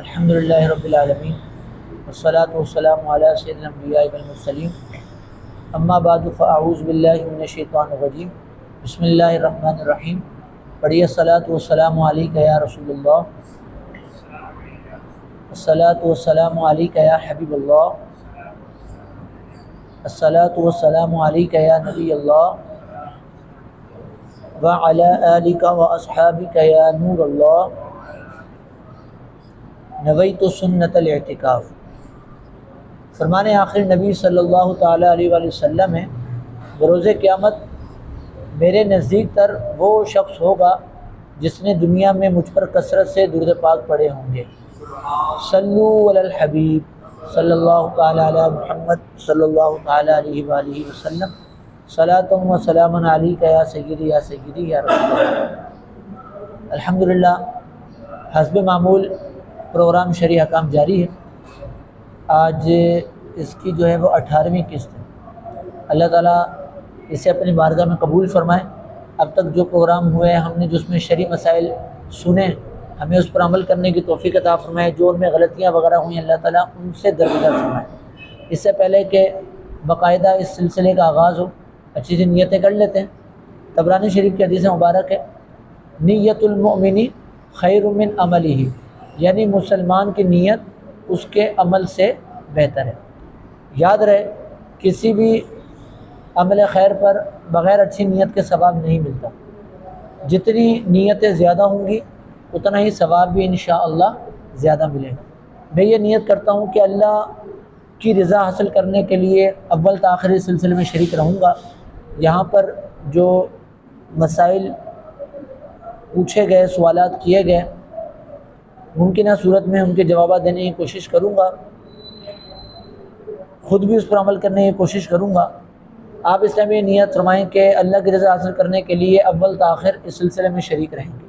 الحمدللہ رب العالمین والصلاة والسلام علی سیدنا الانبیاء والمرسلین اما بعد فاعوذ باللہ من الشیطان الرجیم بسم اللہ الرحمن الرحیم. پڑھیے الصلاۃ والسلام علیک یا رسول اللہ، الصلاۃ والسلام علیک یا حبیب اللہ، الصلاۃ والسلام علیک یا نبی اللہ وعلی آلک واصحابک یا نور اللہ. نویت سنت الاعتکاف. فرمان آخر نبی صلی اللہ تعالیٰ علیہ وآلہ وسلم ہے، بروز قیامت میرے نزدیک تر وہ شخص ہوگا جس نے دنیا میں مجھ پر کثرت سے درود پاک پڑھے ہوں گے. صلو علی الحبیب صلی اللہ تعالیٰ علی محمد صلی اللہ تعالیٰ علیہ وآلہ وسلم. صلاۃ و سلام علیک یا سیدی یا سیدی یا رسول اللہ. الحمدللہ حسب معمول پروگرام شرعی حکام جاری ہے. آج اس کی جو ہے وہ 18ویں قسط ہے. اللہ تعالیٰ اسے اپنی بارگاہ میں قبول فرمائے. اب تک جو پروگرام ہوئے ہیں، ہم نے جو اس میں شرعی مسائل سنے، ہمیں اس پر عمل کرنے کی توفیق عطا فرمائے. جو ان میں غلطیاں وغیرہ ہوئی ہیں، اللہ تعالیٰ ان سے درگزر فرمائے. اس سے پہلے کہ باقاعدہ اس سلسلے کا آغاز ہو، اچھی سی نیتیں کر لیتے ہیں. طبرانی شریف کی حدیث مبارک ہے، نیت المؤمن خیر من عملہ، یعنی مسلمان کی نیت اس کے عمل سے بہتر ہے. یاد رہے، کسی بھی عمل خیر پر بغیر اچھی نیت کے ثواب نہیں ملتا. جتنی نیتیں زیادہ ہوں گی اتنا ہی ثواب بھی انشاءاللہ زیادہ ملے گا. میں یہ نیت کرتا ہوں کہ اللہ کی رضا حاصل کرنے کے لیے اول تا آخر اس سلسلے میں شریک رہوں گا. یہاں پر جو مسائل پوچھے گئے، سوالات کیے گئے، ممکنہ صورت میں ان کے جوابات دینے کی کوشش کروں گا، خود بھی اس پر عمل کرنے کی کوشش کروں گا. آپ اس ٹائم یہ نیت فرمائیں کہ اللہ کی رضا حاصل کرنے کے لیے اول تا آخر اس سلسلے میں شریک رہیں گے.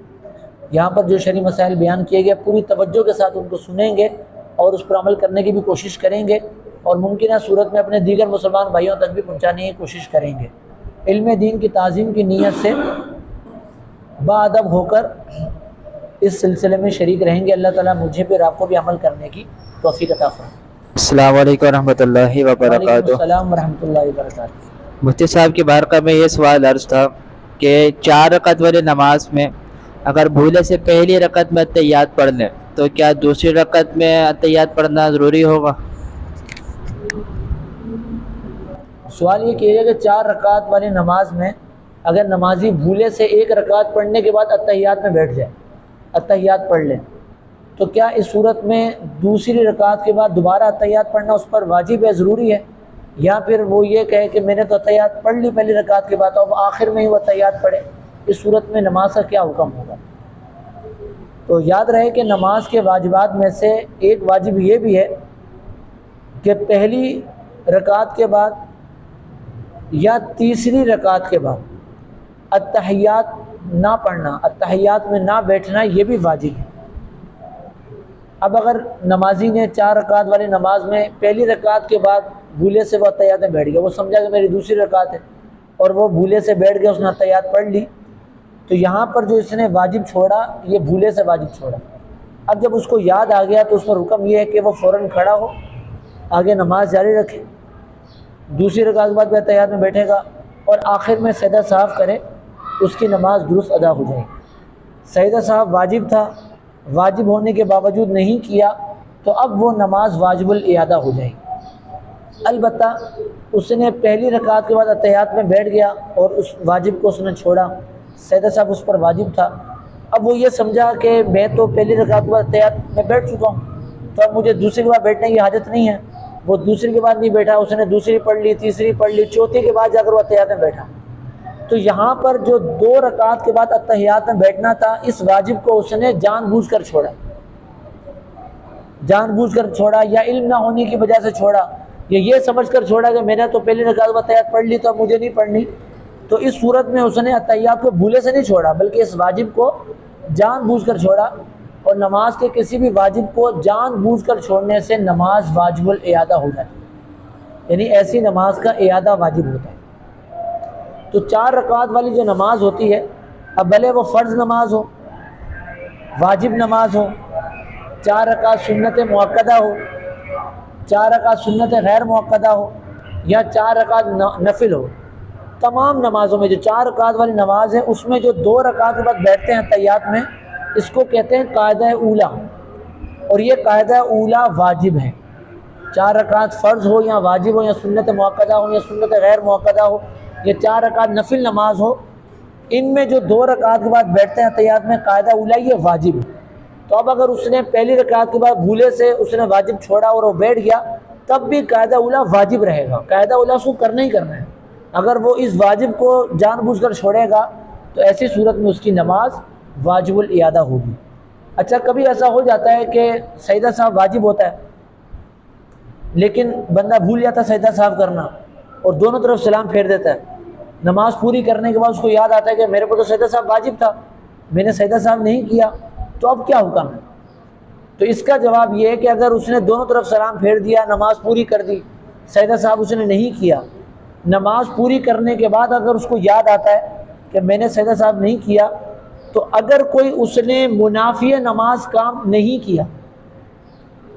یہاں پر جو شرعی مسائل بیان کیے گئے پوری توجہ کے ساتھ ان کو سنیں گے اور اس پر عمل کرنے کی بھی کوشش کریں گے، اور ممکنہ صورت میں اپنے دیگر مسلمان بھائیوں تک بھی پہنچانے کی کوشش کریں گے. علم دین کی تعظیم کی نیت سے باادب ہو کر اس سلسلے میں شریک رہیں گے. اللہ تعالیٰ مجھے بھی اور آپ کو بھی عمل کرنے کی توفیق عطا فرمائے. السلام علیکم ورحمۃ اللہ وعلیکم وبرکاتہ. السلام ورحمۃ اللہ وبرکاتہ. مفتی صاحب کی بارگاہ میں یہ سوال عرض تھا کہ 4 رکعت والی نماز میں اگر بھولے سے پہلی رکعت میں اتحیات پڑھ لیں تو کیا دوسری رکعت میں اتحیات پڑھنا ضروری ہوگا؟ سوال یہ کیے کہ 4 رکعت والی نماز میں اگر نمازی بھولے سے 1 رکعت پڑھنے کے بعد اتحیات میں بیٹھ جائے، اتحیات پڑھ لیں، تو کیا اس صورت میں دوسری رکعت کے بعد دوبارہ اتحیات پڑھنا اس پر واجب ہے، ضروری ہے، یا پھر وہ یہ کہے کہ میں نے تو اتحیات پڑھ لی پہلی رکعت کے بعد، اب آخر میں ہی وہ اتحیات پڑھے؟ اس صورت میں نماز کا کیا حکم ہوگا؟ تو یاد رہے کہ نماز کے واجبات میں سے ایک واجب یہ بھی ہے کہ پہلی رکعت کے بعد یا تیسری رکعت کے بعد اتحیات نہ پڑھنا، اتحیات میں نہ بیٹھنا، یہ بھی واجب ہے. اب اگر نمازی نے 4 رکعت والی نماز میں پہلی رکعت کے بعد بھولے سے وہ اتحیات میں بیٹھ گیا، وہ سمجھا کہ میری دوسری رکعت ہے اور وہ بھولے سے بیٹھ گیا، اس نے اتحیات پڑھ لی، تو یہاں پر جو اس نے واجب چھوڑا یہ بھولے سے واجب چھوڑا. اب جب اس کو یاد آ گیا تو اس پر حکم یہ ہے کہ وہ فوراً کھڑا ہو، آگے نماز جاری رکھے، دوسری رکعت کے بعد بھی اتحیات میں بیٹھے گا اور آخر میں سجدہ صاحب کرے، اس کی نماز درست ادا ہو جائے گی. سجدہ صاحب واجب تھا، واجب ہونے کے باوجود نہیں کیا تو اب وہ نماز واجب الاعادہ ہو جائے گی. البتہ اس نے پہلی رکعت کے بعد اتحیات میں بیٹھ گیا اور اس واجب کو اس نے چھوڑا، سجدہ صاحب اس پر واجب تھا، اب وہ یہ سمجھا کہ میں تو پہلی رکعت کے بعد اتحیات میں بیٹھ چکا ہوں تو اب مجھے دوسری کے بعد بیٹھنے کی حاجت نہیں ہے. وہ دوسری کے بعد نہیں بیٹھا، اس نے دوسری پڑھ لی، تیسری پڑھ لی، چوتھی کے بعد جا کر وہ اتحیات میں بیٹھا. تو یہاں پر جو 2 رکعت کے بعد اتحیات میں بیٹھنا تھا، اس واجب کو اس نے جان بوجھ کر چھوڑا، جان بوجھ کر چھوڑا یا علم نہ ہونے کی وجہ سے چھوڑا، یا یہ سمجھ کر چھوڑا کہ میں نے تو پہلی رکعت میں اتحیات پڑھ لی تو اب مجھے نہیں پڑھنی. تو اس صورت میں اس نے اتحیات کو بھولے سے نہیں چھوڑا بلکہ اس واجب کو جان بوجھ کر چھوڑا، اور نماز کے کسی بھی واجب کو جان بوجھ کر چھوڑنے سے نماز واجب الاعادہ ہو جاتی ہے، یعنی ایسی نماز کا اعادہ واجب ہوتا ہے. تو 4 رکعت والی جو نماز ہوتی ہے، اب بھلے وہ فرض نماز ہو، واجب نماز ہو، 4 رکعت سنت مؤکدہ ہو، 4 رکعت سنت غیر مؤکدہ ہو، یا 4 رکعت نفل ہو، تمام نمازوں میں جو 4 رکعت والی نماز ہے اس میں جو 2 رکعت کے بعد بیٹھتے ہیں تحیات میں، اس کو کہتے ہیں قاعدہ اولیٰ، اور یہ قاعدہ اولیٰ واجب ہے۔ 4 رکعت فرض ہو یا واجب ہو یا سنت مؤکدہ ہو یا سنت غیر مؤکدہ ہو یا 4 رکعت نفل نماز ہو، ان میں جو 2 رکعت کے بعد بیٹھتے ہیں تحیات میں قاعدہ اولیٰ، یہ واجب ہے۔ تو اب اگر اس نے پہلی رکعت کے بعد بھولے سے اس نے واجب چھوڑا اور وہ بیٹھ گیا، تب بھی قاعدہ اولیٰ واجب رہے گا، قاعدہ اولیٰ اس کو کرنا ہی کرنا ہے۔ اگر وہ اس واجب کو جان بوجھ کر چھوڑے گا تو ایسی صورت میں اس کی نماز واجب الاعادہ ہوگی۔ اچھا، کبھی ایسا ہو جاتا ہے کہ سجدہ صاحب واجب ہوتا ہے لیکن بندہ بھول جاتا ہے سجدہ صاحب کرنا اور دونوں طرف سلام پھیر دیتا ہے، نماز پوری کرنے کے بعد اس کو یاد آتا ہے کہ میرے کو تو سجدہ صاحب واجب تھا، میں نے سجدہ صاحب نہیں کیا، تو اب کیا حکم ہے؟ تو اس کا جواب یہ ہے کہ اگر اس نے دونوں طرف سلام پھیر دیا، نماز پوری کر دی، سجدہ صاحب اس نے نہیں کیا، نماز پوری کرنے کے بعد اگر اس کو یاد آتا ہے کہ میں نے سجدہ صاحب نہیں کیا، تو اگر کوئی اس نے منافی نماز کام نہیں کیا،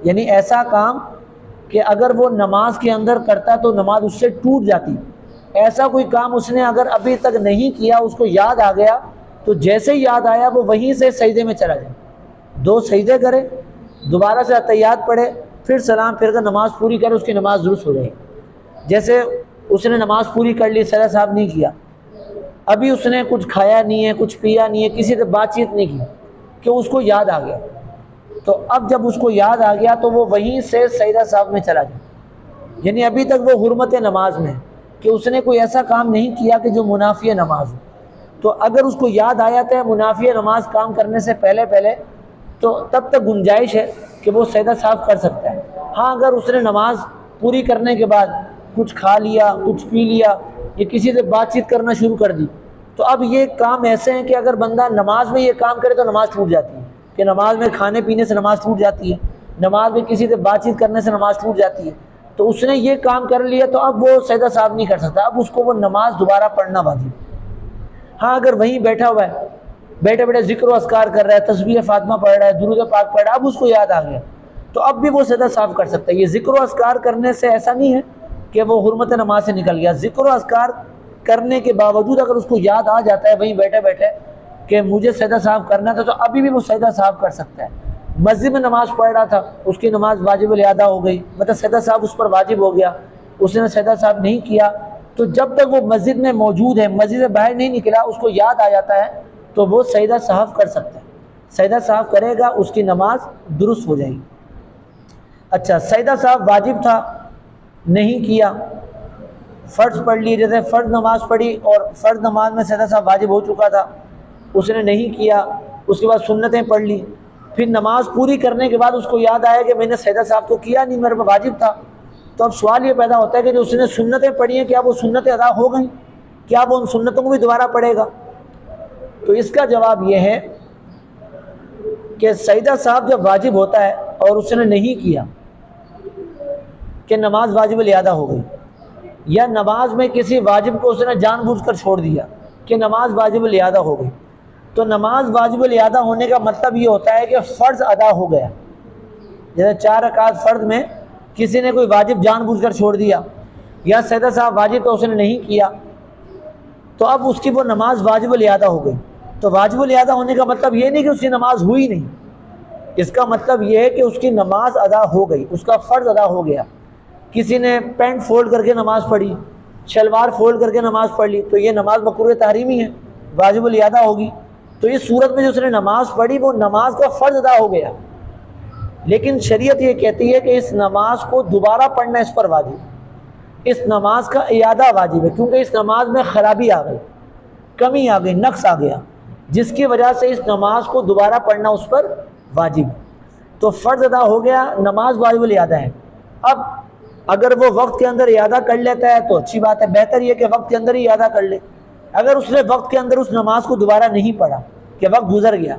یعنی ایسا کام کہ اگر وہ نماز کے اندر کرتا تو نماز اس سے ٹوٹ جاتی، ایسا کوئی کام اس نے اگر ابھی تک نہیں کیا، اس کو یاد آ گیا، تو جیسے ہی یاد آیا وہ وہیں سے سجدے میں چلا جائے، 2 سجدے کرے، دوبارہ سے اتحیات پڑھے، پھر سلام پھر کر نماز پوری کرے، اس کی نماز درست ہو جائے گی۔ جیسے اس نے نماز پوری کر لی، سجدہ صاحب نہیں کیا، ابھی اس نے کچھ کھایا نہیں ہے، کچھ پیا نہیں ہے، کسی سے بات چیت نہیں کی، کہ اس کو یاد آ گیا، تو اب جب اس کو یاد آ گیا تو وہ وہیں سے سجدہ صاحب میں چلا جائے، یعنی ابھی تک وہ حرمت نماز میں ہے کہ اس نے کوئی ایسا کام نہیں کیا کہ جو منافی نماز ہو۔ تو اگر اس کو یاد آ جاتا ہے منافی نماز کام کرنے سے پہلے تو تب تک گنجائش ہے کہ وہ سجدہ صاحب کر سکتا ہے۔ ہاں، اگر اس نے نماز پوری کرنے کے بعد کچھ کھا لیا، کچھ پی لیا یا کسی سے بات چیت کرنا شروع کر دی، تو اب یہ کام ایسے ہیں کہ اگر بندہ نماز میں یہ کام کرے تو نماز ٹوٹ جاتی ہے، کہ نماز میں کھانے پینے سے نماز ٹوٹ جاتی ہے، نماز میں کسی سے بات چیت کرنے سے نماز ٹوٹ جاتی ہے، تو اس نے یہ کام کر لیا تو اب وہ سجدہ صاحب نہیں کر سکتا، اب اس کو وہ نماز دوبارہ پڑھنا واجب ہے۔ ہاں، اگر وہیں بیٹھا ہوا ہے، بیٹھے ذکر و اذکار کر رہا ہے، تسبیح فاطمہ پڑھ رہا ہے، درود پاک پڑھ رہا ہے، اب اس کو یاد آ گیا، تو اب بھی وہ سجدہ صاحب کر سکتا ہے۔ یہ ذکر و اذکار کرنے سے ایسا نہیں ہے کہ وہ حرمت نماز سے نکل گیا، ذکر و اذکار کرنے کے باوجود اگر اس کو یاد آ جاتا ہے وہیں بیٹھے کہ مجھے سجدہ صاحب کرنا تھا، تو ابھی بھی وہ سجدہ صاحب کر سکتا ہے۔ مسجد میں نماز پڑھ رہا تھا، اس کی نماز واجب الاعادہ ہو گئی، مطلب سجدہ صاحب اس پر واجب ہو گیا، اس نے سجدہ صاحب نہیں کیا، تو جب تک وہ مسجد میں موجود ہے، مسجد سے باہر نہیں نکلا، اس کو یاد آ جاتا ہے تو وہ سجدہ صاحب کر سکتا ہے، سجدہ صاحب کرے گا، اس کی نماز درست ہو جائے گی۔ اچھا، سجدہ صاحب واجب تھا، نہیں کیا، فرض پڑھ لی، جیسے فرض نماز پڑھی اور فرض نماز میں سجدہ صاحب واجب ہو چکا تھا، اس نے نہیں کیا، اس کے بعد سنتیں پڑھ لی، پھر نماز پوری کرنے کے بعد اس کو یاد آیا کہ میں نے سجدہ صاحب تو کیا نہیں، میرے پہ واجب تھا، تو اب سوال یہ پیدا ہوتا ہے کہ جو اس نے سنتیں پڑھی ہیں کیا وہ سنتیں ادا ہو گئیں، کیا وہ ان سنتوں کو بھی دوبارہ پڑھے گا؟ تو اس کا جواب یہ ہے کہ سجدہ صاحب جب واجب ہوتا ہے اور اس نے نہیں کیا کہ نماز واجب الاعادہ ہو گئی، یا نماز میں کسی واجب کو اس نے جان بوجھ کر چھوڑ دیا کہ نماز واجب الاعادہ ہو گئی، تو نماز واجب الاعادہ ہونے کا مطلب یہ ہوتا ہے کہ فرض ادا ہو گیا۔ جیسے 4 رکعت فرض میں کسی نے کوئی واجب جان بوجھ کر چھوڑ دیا، یا سجدہ صاحب واجب تو اس نے نہیں کیا، تو اب اس کی وہ نماز واجب الاعادہ ہو گئی۔ تو واجب الاعادہ ہونے کا مطلب یہ نہیں کہ اس کی نماز ہوئی نہیں، اس کا مطلب یہ ہے کہ اس کی نماز ادا ہو گئی، اس کا فرض ادا ہو گیا۔ کسی نے پینٹ فولڈ کر کے نماز پڑھی، شلوار فولڈ کر کے نماز پڑھ لی، تو یہ نماز مکروہ تحریمی ہے، واجب الاعادہ ہوگی۔ تو اس صورت میں جو اس نے نماز پڑھی وہ نماز کا فرض ادا ہو گیا، لیکن شریعت یہ کہتی ہے کہ اس نماز کو دوبارہ پڑھنا اس پر واجب، اس نماز کا اعادہ واجب ہے، کیونکہ اس نماز میں خرابی آ گئی، کمی آ گئی، نقص آ گیا، جس کی وجہ سے اس نماز کو دوبارہ پڑھنا اس پر واجب ہے۔ تو فرض ادا ہو گیا، نماز واجب الاعادہ ہے۔ اب اگر وہ وقت کے اندر اعادہ کر لیتا ہے تو اچھی بات ہے، بہتر یہ کہ وقت کے اندر ہی اعادہ کر لے۔ اگر اس نے وقت کے اندر اس نماز کو دوبارہ نہیں پڑھا کہ وقت گزر گیا،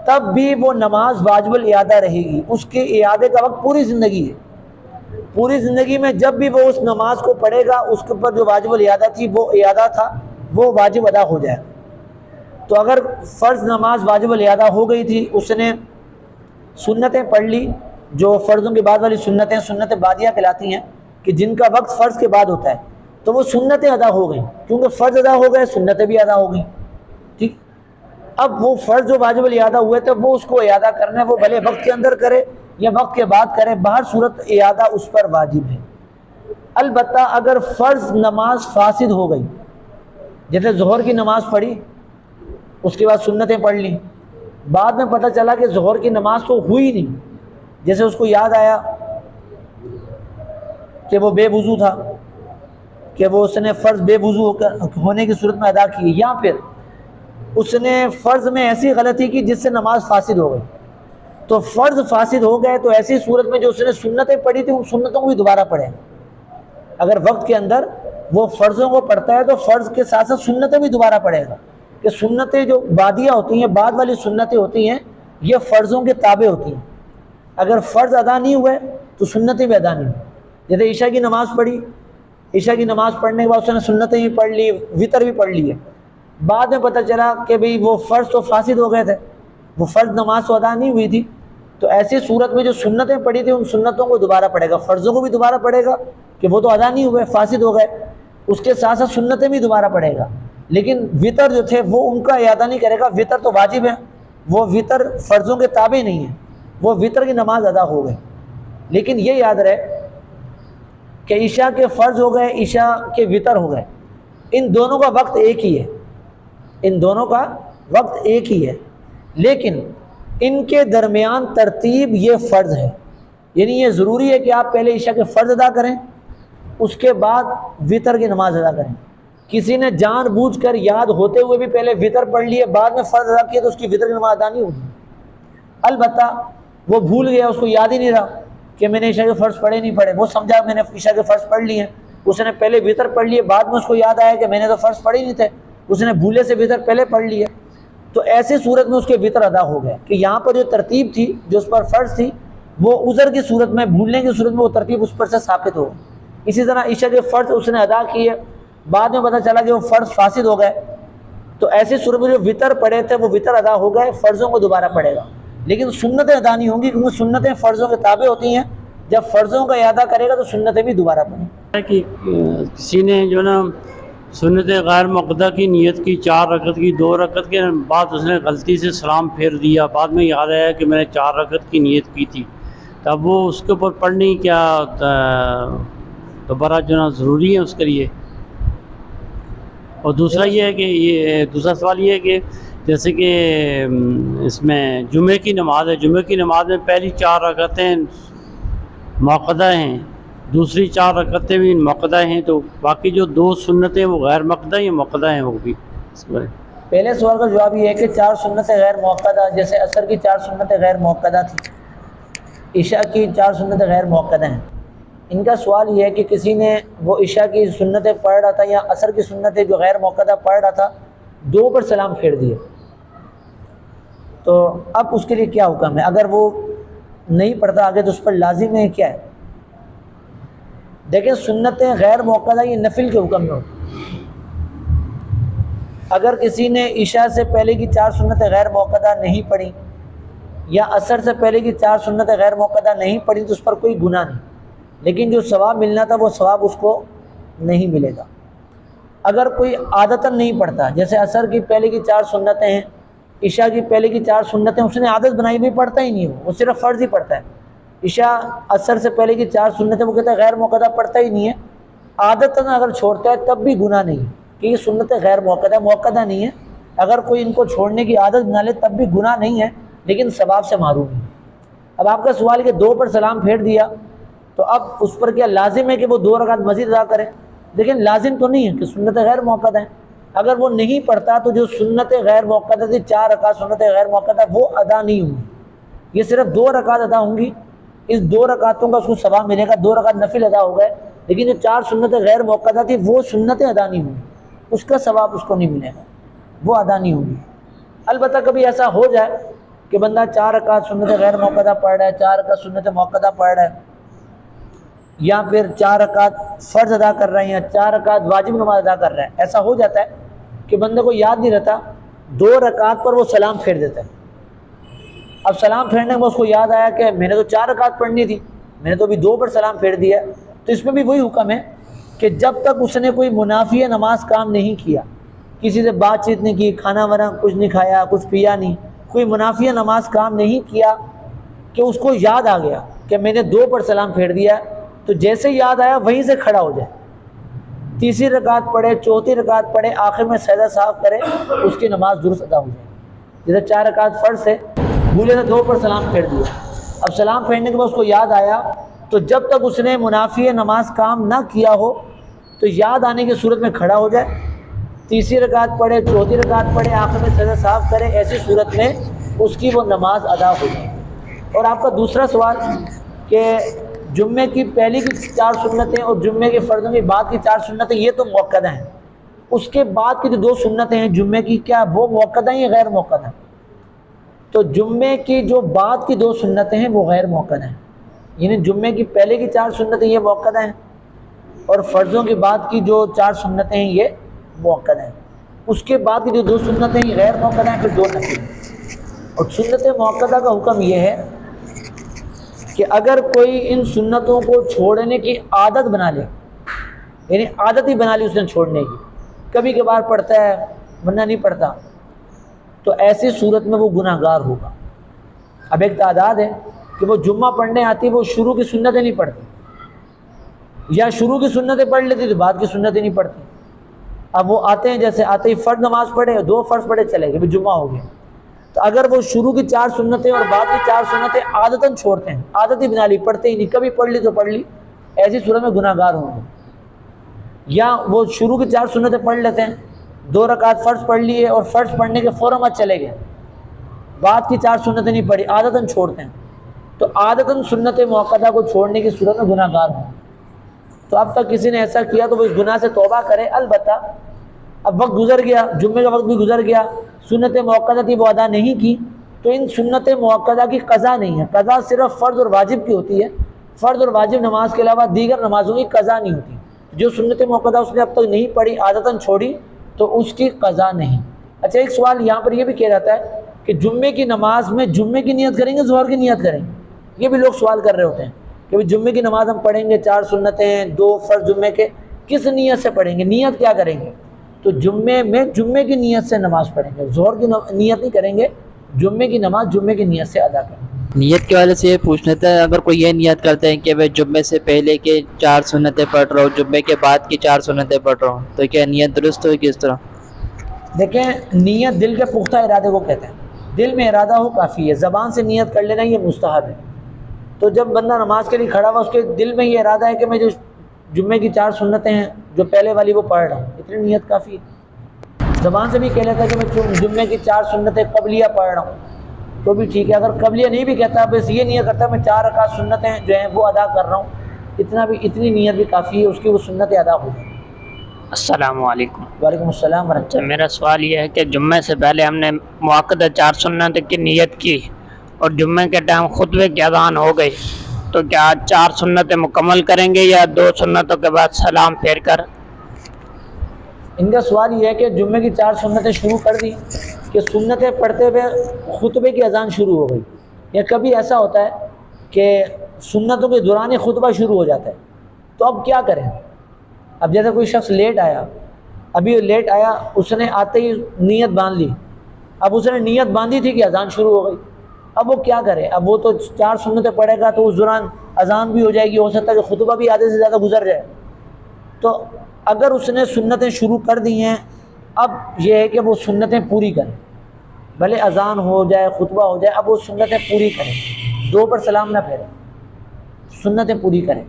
تب بھی وہ نماز واجب الاعادہ رہے گی، اس کے اعادے کا وقت پوری زندگی ہے۔ پوری زندگی میں جب بھی وہ اس نماز کو پڑھے گا، اس کے اوپر جو واجب الاعادہ تھی، وہ اعادہ تھا، وہ واجب ادا ہو جائے۔ تو اگر فرض نماز واجب الاعادہ ہو گئی تھی، اس نے سنتیں پڑھ لی جو فرضوں کے بعد والی سنتیں سنت بعدیہ کہلاتی ہیں کہ جن کا وقت فرض کے بعد ہوتا ہے، تو وہ سنتیں ادا ہو گئیں، کیونکہ فرض ادا ہو گئے سنتیں بھی ادا ہو گئیں. ٹھیک. اب وہ فرض جو واجب الاعادہ ہوئے تھے وہ اس کو اعادہ کرنا ہے، وہ بھلے وقت کے اندر کرے یا وقت کے بعد کرے، بہر صورت اعادہ اس پر واجب ہے. البتہ اگر فرض نماز فاسد ہو گئی، جیسے ظہر کی نماز پڑھی اس کے بعد سنتیں پڑھ لیں، بعد میں پتہ چلا کہ ظہر کی نماز تو ہوئی نہیں، جیسے اس کو یاد آیا کہ وہ بے وضو تھا، کہ وہ اس نے فرض بے وضو ہونے کی صورت میں ادا کی، یا پھر اس نے فرض میں ایسی غلطی کی جس سے نماز فاسد ہو گئی. تو فرض فاسد ہو گئے تو ایسی صورت میں جو اس نے سنتیں پڑھی تھی ان سنتوں کو بھی دوبارہ پڑھے. اگر وقت کے اندر وہ فرضوں کو پڑھتا ہے تو فرض کے ساتھ ساتھ سنتیں بھی دوبارہ پڑھے گا، کہ سنتیں جو بعدیہ ہوتی ہیں، بعد والی سنتیں ہوتی ہیں، یہ فرضوں کے تابع ہوتی ہیں. اگر فرض ادا نہیں ہوئے تو سنتیں بھی ادا نہیں ہوئی. جیسے عشاء کی نماز پڑھی، عشاء کی نماز پڑھنے کے بعد اس نے سنتیں بھی پڑھ لی، وطر بھی پڑھ لی ہے، بعد میں پتہ چلا کہ بھئی وہ فرض تو فاسد ہو گئے تھے، وہ فرض نماز تو ادا نہیں ہوئی تھی. تو ایسی صورت میں جو سنتیں پڑھی تھی ان سنتوں کو دوبارہ پڑھے گا، فرضوں کو بھی دوبارہ پڑھے گا کہ وہ تو ادا نہیں ہوئے، فاسد ہو گئے، اس کے ساتھ ساتھ سنتیں بھی دوبارہ پڑھے گا. لیکن وطر جو تھے وہ ان کا اعادہ نہیں کرے گا، وطر تو واجب ہے، وہ وطر فرضوں کے تابع نہیں ہے، وہ وطر کی نماز ادا ہو گئے. لیکن یہ یاد رہے کہ عشاء کے فرض ہو گئے، عشاء کے وطر ہو گئے، ان دونوں کا وقت ایک ہی ہے، ان دونوں کا وقت ایک ہی ہے، لیکن ان کے درمیان ترتیب یہ فرض ہے. یعنی یہ ضروری ہے کہ آپ پہلے عشاء کے فرض ادا کریں، اس کے بعد وطر کی نماز ادا کریں. کسی نے جان بوجھ کر یاد ہوتے ہوئے بھی پہلے وطر پڑھ لیے بعد میں فرض ادا کیا تو اس کی وطر کی نماز ادا نہیں ہوگی. البتہ وہ بھول گیا، اس کو یاد ہی نہیں رہا کہ میں نے عشاء کے فرض پڑھے نہیں پڑھے، وہ سمجھا میں نے عشاء کے فرض پڑھ لیے ہیں، اس نے پہلے وطر پڑھ لیے، بعد میں اس کو یاد آیا کہ میں نے تو فرض پڑھے نہیں تھے، اس نے بھولے سے وطر پہلے پڑھ لیے. تو ایسی صورت میں اس کے وطر ادا ہو گئے کہ یہاں پر جو ترتیب تھی جو اس پر فرض تھی وہ عذر کی صورت میں، بھولنے کی صورت میں وہ ترتیب اس پر سے ثابت ہو. اسی طرح عشاء کے فرض اس نے ادا کیے، بعد میں پتہ چلا کہ وہ فرض فاسد ہو گئے، تو ایسی صورت میں جو وطر پڑے تھے وہ وطر ادا ہو گئے، فرضوں کو دوبارہ پڑھے گا. لیکن سنتیں ادا نہیں ہوں گی کیونکہ سنتیں فرضوں کے تابع ہوتی ہیں، جب فرضوں کا اعادہ کرے گا تو سنتیں بھی دوبارہ پڑھیں. کہ کسی نے جو نا سنت غیر مقدہ کی نیت کی 4 رکعت کی، 2 رکعت کے بعد اس نے غلطی سے سلام پھیر دیا، بعد میں یاد آیا کہ میں نے 4 رکعت کی نیت کی تھی، تب وہ اس کے اوپر پڑھنی کیا دوبارہ جو نا ضروری ہے اس کے لیے؟ اور دوسرا یہ ہے کہ دوسرا سوال یہ ہے کہ جیسے کہ اس میں جمعے کی نماز ہے، جمعے کی نماز میں پہلی 4 رکعتیں موقدہ ہیں، دوسری 4 رکعتیں بھی موقدہ ہیں، تو باقی جو 2 سنتیں وہ غیر موقدہ یا موقدہ ہیں وہ بھی؟ پہلے سوال کا جواب یہ ہے کہ 4 سنتیں غیر موقدہ، جیسے عصر کی 4 سنتیں غیر موقدہ تھیں، عشاء کی 4 سنتیں غیر موقدہ ہیں. ان کا سوال یہ ہے کہ کسی نے وہ عشاء کی سنتیں پڑھ رہا تھا یا عصر کی سنتیں جو غیر موقدہ پڑھ رہا تھا، 2 پر سلام پھیر دیے، تو اب اس کے لیے کیا حکم ہے؟ اگر وہ نہیں پڑھتا آگے تو اس پر لازم ہے کیا ہے؟ دیکھیں سنتیں غیر موقدہ یہ نفل کے حکم میں ہوتی. اگر کسی نے عشاء سے پہلے کی 4 سنتیں غیر موقدہ نہیں پڑھی یا عصر سے پہلے کی 4 سنتیں غیر موقدہ نہیں پڑھی تو اس پر کوئی گناہ نہیں، لیکن جو ثواب ملنا تھا وہ ثواب اس کو نہیں ملے گا. اگر کوئی عادتاً نہیں پڑھتا، جیسے عصر کی پہلے کی 4 سنتیں ہیں، عشاء کی پہلے کی 4 سنتیں اس نے عادت بنائی ہوئی، پڑھتا ہی نہیں وہ صرف فرض ہی پڑھتا ہے. عشاء عصر سے پہلے کی 4 سنتیں وہ کہتا ہے غیر موقدہ پڑھتا ہی نہیں ہے، عادتاً اگر چھوڑتا ہے تب بھی گناہ نہیں کہ یہ سنتیں غیر موقدہ موقدہ نہیں ہے. اگر کوئی ان کو چھوڑنے کی عادت بنا لے تب بھی گناہ نہیں ہے، لیکن ثواب سے محروم ہے. اب آپ کا سوال ہے کہ 2 پر سلام پھیر دیا تو اب اس پر کیا لازم ہے کہ وہ 2 رکعت مزید ادا کرے؟ لیکن لازم تو نہیں ہے کہ سنتیں غیر موقدہ ہیں. اگر وہ نہیں پڑھتا تو جو سنتیں غیر موقدہ تھی 4 رکعت سنتیں غیر موقدہ وہ ادا نہیں ہوں گی، یہ صرف 2 رکعت ادا ہوں گی. اس 2 رکعتوں کا اس کو ثواب ملے گا، 2 رکعت نفل ادا ہو گئے، لیکن جو 4 سنتیں غیر موقدہ تھی وہ سنتیں ادا نہیں ہوں گی، اس کا ثواب اس کو نہیں ملے گا، وہ ادا نہیں ہوگی. البتہ کبھی ایسا ہو جائے کہ بندہ 4 رکعت سنتیں غیر موقدہ پڑھ رہا ہے، 4 رکعت سنتیں موقدہ پڑھ رہا ہے، یا پھر 4 رکعت فرض ادا کر رہے ہیں یا 4 رکعت واجب نماز ادا کر رہے ہیں، ایسا ہو جاتا ہے کہ بندے کو یاد نہیں رہتا، 2 رکعت پر وہ سلام پھیر دیتا ہے، اب سلام پھیرنے کے بعد اس کو یاد آیا کہ میں نے تو 4 رکعت پڑھنی تھی، میں نے تو ابھی 2 پر سلام پھیر دیا، تو اس میں بھی وہی حکم ہے کہ جب تک اس نے کوئی منافی نماز کام نہیں کیا، کسی سے بات چیت نہیں کی، کھانا وانا کچھ نہیں کھایا، کچھ پیا نہیں، کوئی منافی نماز کام نہیں کیا، کہ اس کو یاد آ گیا کہ میں نے 2 پر سلام پھیر دیا، تو جیسے یاد آیا وہیں سے کھڑا ہو جائے، تیسری رکعت پڑھے، چوتھی رکعت پڑھے، آخر میں سجدہ صاف کرے، اس کی نماز درست ادا ہو جائے۔ جیسے 4 رکعت فرض سے بھولے سے 2 پر سلام پھیر دیا، اب سلام پھیرنے کے بعد اس کو یاد آیا، تو جب تک اس نے منافی نماز کام نہ کیا ہو تو یاد آنے کی صورت میں کھڑا ہو جائے، تیسری رکعت پڑھے، چوتھی رکعت پڑھے، آخر میں سجدہ صاف کرے، ایسی صورت میں اس کی وہ نماز ادا ہو جائے۔ اور آپ کا دوسرا سوال کہ جمعے کی پہلی کی 4 سنتیں اور جمعے کے فرضوں کے بعد کی 4 سنتیں یہ تو موقدہ ہیں، اس کے بعد کی جو 2 سنتیں ہیں جمعے کی، کیا وہ موقدہ ہیں یا غیر موقدہ ہیں؟ تو جمعے کی جو بعد کی 2 سنتیں ہیں وہ غیر موقدہ ہیں، یعنی جمعے کی پہلے کی 4 سنتیں یہ موقدہ ہیں، اور فرضوں کے بعد کی جو 4 سنتیں ہیں یہ موقدہ ہیں، اس کے بعد کی جو 2 سنتیں ہیں یہ غیر موقدہ ہیں، پھر 2 نفل ہیں۔ اور سنت موقدہ کا حکم یہ ہے کہ اگر کوئی ان سنتوں کو چھوڑنے کی عادت بنا لے، یعنی عادت ہی بنا لی اس نے چھوڑنے کی، کبھی کبھار پڑھتا ہے ورنہ نہیں پڑھتا، تو ایسی صورت میں وہ گناہ گار ہوگا۔ اب ایک تعداد ہے کہ وہ جمعہ پڑھنے آتی، وہ شروع کی سنتیں نہیں پڑھتی، یا شروع کی سنتیں پڑھ لیتی تو بعد کی سنتیں نہیں پڑھتی۔ اب وہ آتے ہیں، جیسے آتے ہی فرض نماز پڑھے، 2 فرض پڑھے، چلے گئے، جمعہ ہو گیا، تو اگر وہ شروع کی 4 سنتیں اور بعد کی 4 سنتیں عادتاً چھوڑتے ہیں، عادت ہی بنا لی، پڑھتے ہی نہیں، کبھی پڑھ لی تو پڑھ لی، ایسی صورت میں گناہ گار ہوں گے۔ یا وہ شروع کی 4 سنتیں پڑھ لیتے ہیں، 2 رکعت فرض پڑھ لیے اور فرض پڑھنے کے فوراً بعد چلے گئے، بعد کی 4 سنتیں نہیں پڑھی، عادتاً چھوڑتے ہیں، تو عادتاً سنت موقدہ کو چھوڑنے کی صورت میں گناہ گار ہوں۔ تو اب تک کسی نے ایسا کیا تو وہ اس گناہ سے توبہ کرے، البتہ اب وقت گزر گیا، جمعے کا وقت بھی گزر گیا، سنت موقدہ تھی وہ ادا نہیں کی، تو ان سنت موقدہ کی قضا نہیں ہے، قضا صرف فرض اور واجب کی ہوتی ہے، فرض اور واجب نماز کے علاوہ دیگر نمازوں کی قضا نہیں ہوتی۔ جو سنت موقدہ اس نے اب تک نہیں پڑھی، عادتاً چھوڑی، تو اس کی قضا نہیں۔ اچھا، ایک سوال یہاں پر یہ بھی کیا جاتا ہے کہ جمعے کی نماز میں جمعے کی نیت کریں گے، ظہر کی نیت کریں گے؟ یہ بھی لوگ سوال کر رہے ہوتے ہیں کہ جمعے کی نماز ہم پڑھیں گے، 4 سنتیں، 2 فرض جمعے کے، کس نیت سے پڑھیں گے، نیت کیا کریں گے؟ تو جمعے میں جمعے کی نیت سے نماز پڑھیں گے، ظہر کی نیت نہیں کریں گے، جمعے کی نماز جمعے کی نیت سے ادا کریں گے۔ نیت کے والے سے یہ پوچھنا تھا، اگر کوئی یہ نیت کرتے ہیں کہ میں جمعے سے پہلے کے 4 سنتیں پڑھ رہا ہوں، جمعے کے بعد کی 4 سنتیں پڑھ رہا ہوں، تو کیا نیت درست ہوگی اس طرح؟ دیکھیں، نیت دل کے پختہ ارادے کو کہتے ہیں، دل میں ارادہ ہو کافی ہے، زبان سے نیت کر لینا یہ مستحب ہے۔ تو جب بندہ نماز کے لیے کھڑا ہوا، اس کے دل میں یہ ارادہ ہے کہ میں جو جمعے کی 4 سنتیں ہیں جو پہلے والی وہ پڑھ رہا ہوں، اتنی نیت کافی ہے۔ زبان سے بھی کہہ لیتا ہے کہ میں جمعے کی 4 سنتیں قبلیہ پڑھ رہا ہوں، تو بھی ٹھیک ہے۔ اگر قبلیہ نہیں بھی کہتا، بس یہ نیت کرتا ہے میں 4 رکعت سنتیں جو ہیں وہ ادا کر رہا ہوں، اتنی نیت بھی کافی ہے، اس کی وہ سنتیں ادا ہو جائیں۔ السلام علیکم۔ وعلیکم السلام ورحمۃ اللہ۔ میرا سوال یہ ہے کہ جمعے سے پہلے ہم نے موقدہ 4 سنت کی نیت کی اور جمعے کے ٹائم خطبے کی اذان ہو گئی، تو کیا 4 سنتیں مکمل کریں گے یا 2 سنتوں کے بعد سلام پھیر کر؟ ان کا سوال یہ ہے کہ جمعے کی 4 سنتیں شروع کر دی کہ سنتیں پڑھتے ہوئے خطبے کی اذان شروع ہو گئی، یا کبھی ایسا ہوتا ہے کہ سنتوں کے دوران ہی خطبہ شروع ہو جاتا ہے، تو اب کیا کریں؟ اب جیسے کوئی شخص لیٹ آیا، ابھی لیٹ آیا، اس نے آتے ہی نیت باندھ لی، اب اس نے نیت باندھی تھی کہ اذان شروع ہو گئی، اب وہ کیا کرے؟ اب وہ تو 4 سنتیں پڑھے گا تو اس دوران اذان بھی ہو جائے گی، ہو سکتا ہے کہ خطبہ بھی آدھے سے زیادہ گزر جائے۔ تو اگر اس نے سنتیں شروع کر دی ہیں، اب یہ ہے کہ وہ سنتیں پوری کریں، بھلے اذان ہو جائے، خطبہ ہو جائے، اب وہ سنتیں پوری کریں، 2 پر سلام نہ پھیریں، سنتیں پوری کریں۔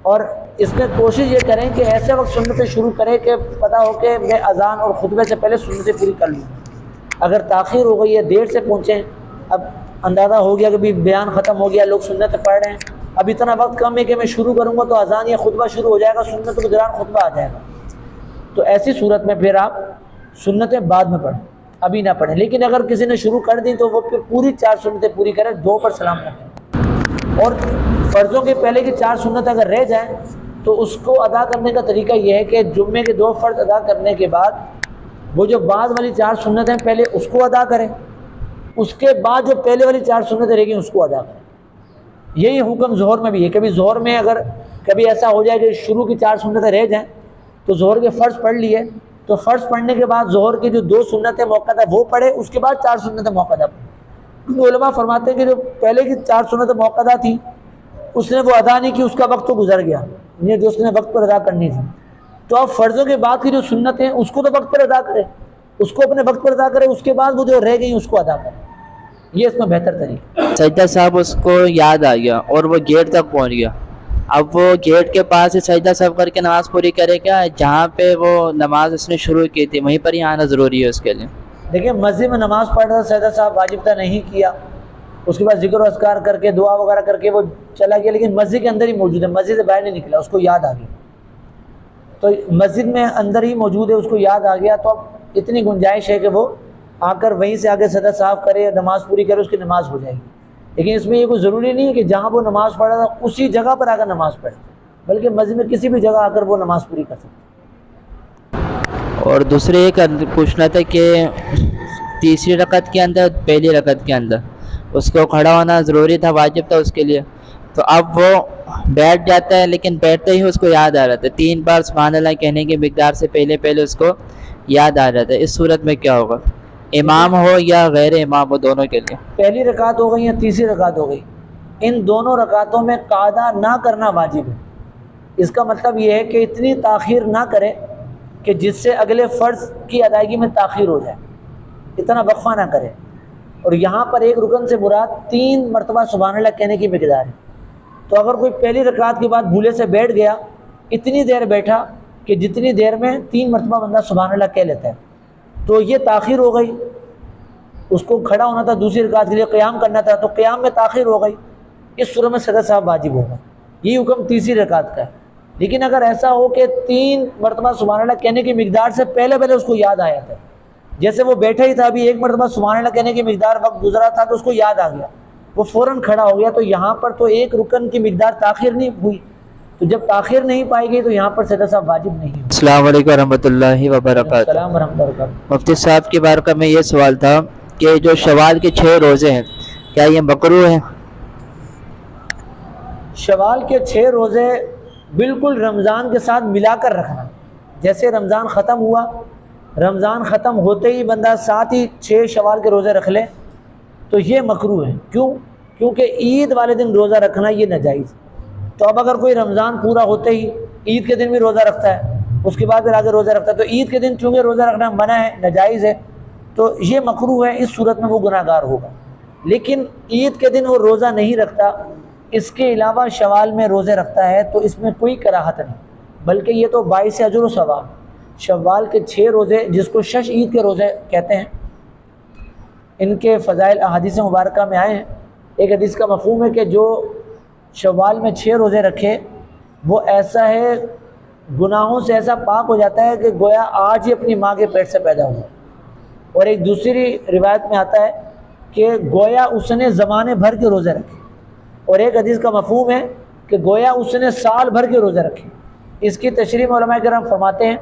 اور اس میں کوشش یہ کریں کہ ایسے وقت سنتیں شروع کریں کہ پتہ ہو کہ میں اذان اور خطبے سے پہلے سنتیں پوری کر لوں۔ اگر تاخیر ہو گئی ہے، دیر سے پہنچیں، اب اندازہ ہو گیا کہ بھی بیان ختم ہو گیا، لوگ سنتیں پڑھ رہے ہیں، اب اتنا وقت کم ہے کہ میں شروع کروں گا تو اذان یا خطبہ شروع ہو جائے گا، سنتوں کے دوران خطبہ آ جائے گا، تو ایسی صورت میں پھر آپ سنتیں بعد میں پڑھیں، ابھی نہ پڑھیں۔ لیکن اگر کسی نے شروع کر دی تو وہ پھر پوری 4 سنتیں پوری کریں، 2 پر سلام نہ پڑھیں۔ اور فرضوں کے پہلے کی 4 سنتیں اگر رہ جائیں تو اس کو ادا کرنے کا طریقہ یہ ہے کہ جمعے کے 2 فرض ادا کرنے کے بعد وہ جو بعد والی 4 سنتیں پہلے اس کو ادا کریں، اس کے بعد جو پہلے والی 4 سنتیں رہ گئی اس کو ادا کریں۔ یہی حکم ظہر میں بھی ہے۔ کبھی ظہر میں اگر کبھی ایسا ہو جائے کہ شروع کی 4 سنتیں رہ جائیں تو ظہر کے فرض پڑھ لیے، تو فرض پڑھنے کے بعد ظہر کی جو 2 سنتیں موقعہ وہ پڑھے، اس کے بعد 4 سنتیں موقعہ پڑھے۔ کیونکہ علماء فرماتے ہیں کہ جو پہلے کی 4 سنتیں موقعہ تھی اس نے وہ ادا نہیں کی، اس کا وقت تو گزر گیا، یہ جو اس نے وقت پر ادا کرنی تھی، تو اب فرضوں کے بعد کی جو سنتیں ہیں اس کو تو وقت پر ادا کرے، اس کو اپنے وقت پر ادا کرے، اس کے بعد وہ جو رہ گئی اس کو ادا کرے، یہ اس میں بہتر طریقہ۔ سجدہ صاحب اس کو یاد آ گیا اور وہ گیٹ تک پہنچ گیا، اب وہ گیٹ کے پاس ہی سجدہ صاحب کر کے نماز پوری کرے کیا؟ جہاں پہ وہ نماز اس نے شروع کی تھی وہیں پر ہی آنا ضروری ہے اس کے لیے؟ دیکھیں مسجد میں نماز پڑھ رہا تھا، سجدہ صاحب واجب تھا نہیں کیا، اس کے بعد ذکر و اذکار کر کے دعا وغیرہ کر کے وہ چلا گیا، لیکن مسجد کے اندر ہی موجود ہے، مسجد سے باہر نہیں نکلا، اس کو یاد آ گیا، تو مسجد میں اندر ہی موجود ہے، اس کو یاد آ گیا، تو اب اتنی گنجائش ہے کہ وہ آ کر وہیں سے آگے سجدہ صاحب کرے، نماز پوری کرے، اس کی نماز ہو جائے گی۔ لیکن اس میں یہ کوئی ضروری نہیں ہے کہ جہاں وہ نماز پڑھ رہا تھا اسی جگہ پر آ کر نماز پڑھے، بلکہ مسجد میں کسی بھی جگہ آ کر وہ نماز پوری کر سکتے۔ اور دوسرے ایک پوچھنا تھا کہ تیسری رکعت کے اندر پہلی رکعت کے اندر اس کو کھڑا ہونا ضروری تھا، واجب تھا اس کے لیے، تو اب وہ بیٹھ جاتا ہے، لیکن بیٹھتے ہی اس کو یاد آ رہا تھا 3 بار سبحان اللہ کہنے کی مقدار سے پہلے اس کو یاد آ رہا تھا، اس صورت میں کیا ہوگا؟ امام ہو یا غیر امام ہو، دونوں کے لیے؟ پہلی رکعت ہو گئی یا تیسری رکعت ہو گئی، ان دونوں رکعتوں میں قعدہ نہ کرنا واجب ہے۔ اس کا مطلب یہ ہے کہ اتنی تاخیر نہ کرے کہ جس سے اگلے فرض کی ادائیگی میں تاخیر ہو جائے، اتنا وقفہ نہ کرے۔ اور یہاں پر ایک رکن سے مراد 3 مرتبہ سبحان اللہ کہنے کی مقدار ہے، تو اگر کوئی پہلی رکعت کے بعد بھولے سے بیٹھ گیا، اتنی دیر بیٹھا کہ جتنی دیر میں 3 مرتبہ بندہ سبحان اللہ کہہ لیتا ہے، تو یہ تاخیر ہو گئی، اس کو کھڑا ہونا تھا دوسری رکعت کے لیے، قیام کرنا تھا، تو قیام میں تاخیر ہو گئی، اس صورت میں سجدہ صاحب واجب ہوگا۔ یہ حکم تیسری رکعت کا ہے۔ لیکن اگر ایسا ہو کہ 3 مرتبہ سبحان اللہ کہنے کی مقدار سے پہلے اس کو یاد آیا تھا، جیسے وہ بیٹھا ہی تھا، ابھی 1 مرتبہ سبحان اللہ کہنے کی مقدار وقت گزرا تھا تو اس کو یاد آ گیا، وہ فوراً کھڑا ہو گیا، تو یہاں پر تو ایک رکن کی مقدار تاخیر نہیں ہوئی، تو جب تاخیر نہیں پائی گئی تو یہاں پر سجدہ صاحب واجب نہیں ہوئی۔ السلام علیکم ورحمۃ اللہ وبرکاتہ۔ السلام ورحمۃ اللہ وبرکاتہ۔ مفتی صاحب کی بارگاہ میں یہ سوال تھا کہ جو شوال کے 6 روزے ہیں کیا یہ مکروہ ہیں؟ شوال کے 6 روزے بالکل رمضان کے ساتھ ملا کر رکھنا، جیسے رمضان ختم ہوا، رمضان ختم ہوتے ہی بندہ ساتھ ہی 6 شوال کے روزے رکھ لے تو یہ مکروہ ہے۔ کیونکہ عید والے دن روزہ رکھنا یہ ناجائز۔ تو اب اگر کوئی رمضان پورا ہوتے ہی عید کے دن بھی روزہ رکھتا ہے، اس کے بعد پھر آگے روزہ رکھتا ہے، تو عید کے دن چونکہ روزہ رکھنا منع ہے، ناجائز ہے، تو یہ مکروہ ہے، اس صورت میں وہ گناہ گار ہوگا۔ لیکن عید کے دن وہ روزہ نہیں رکھتا، اس کے علاوہ شوال میں روزے رکھتا ہے، تو اس میں کوئی کراہت نہیں، بلکہ یہ تو باعث اجر و ثواب۔ شوال کے 6 روزے جس کو شش عید کے روزے کہتے ہیں، ان کے فضائل احادیث مبارکہ میں آئے ہیں۔ ایک حدیث کا مفہوم ہے کہ جو شوال میں 6 روزے رکھے وہ ایسا ہے، گناہوں سے ایسا پاک ہو جاتا ہے کہ گویا آج ہی اپنی ماں کے پیٹ سے پیدا ہوا۔ اور ایک دوسری روایت میں آتا ہے کہ گویا اس نے زمانے بھر کے روزے رکھے، اور ایک حدیث کا مفہوم ہے کہ گویا اس نے سال بھر کے روزے رکھے۔ اس کی تشریح میں علماء کرام فرماتے ہیں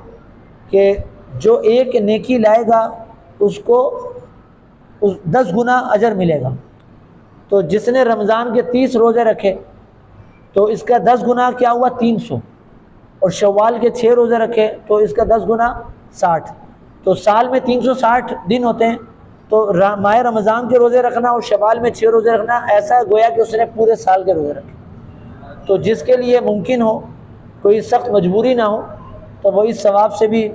کہ جو ایک نیکی لائے گا اس کو 10 گنا اجر ملے گا۔ تو جس نے رمضان کے 30 روزے رکھے تو اس کا 10 گنا کیا ہوا؟ 300، اور شوال کے 6 روزے رکھے تو اس کا 10 گنا 60، تو سال میں 360 دن ہوتے ہیں، تو ماہ رمضان کے روزے رکھنا اور شوال میں 6 روزے رکھنا ایسا ہے گویا کہ اس نے پورے سال کے روزے رکھے۔ تو جس کے لیے ممکن ہو، کوئی سخت مجبوری نہ ہو، تو وہ اس ثواب سے بھی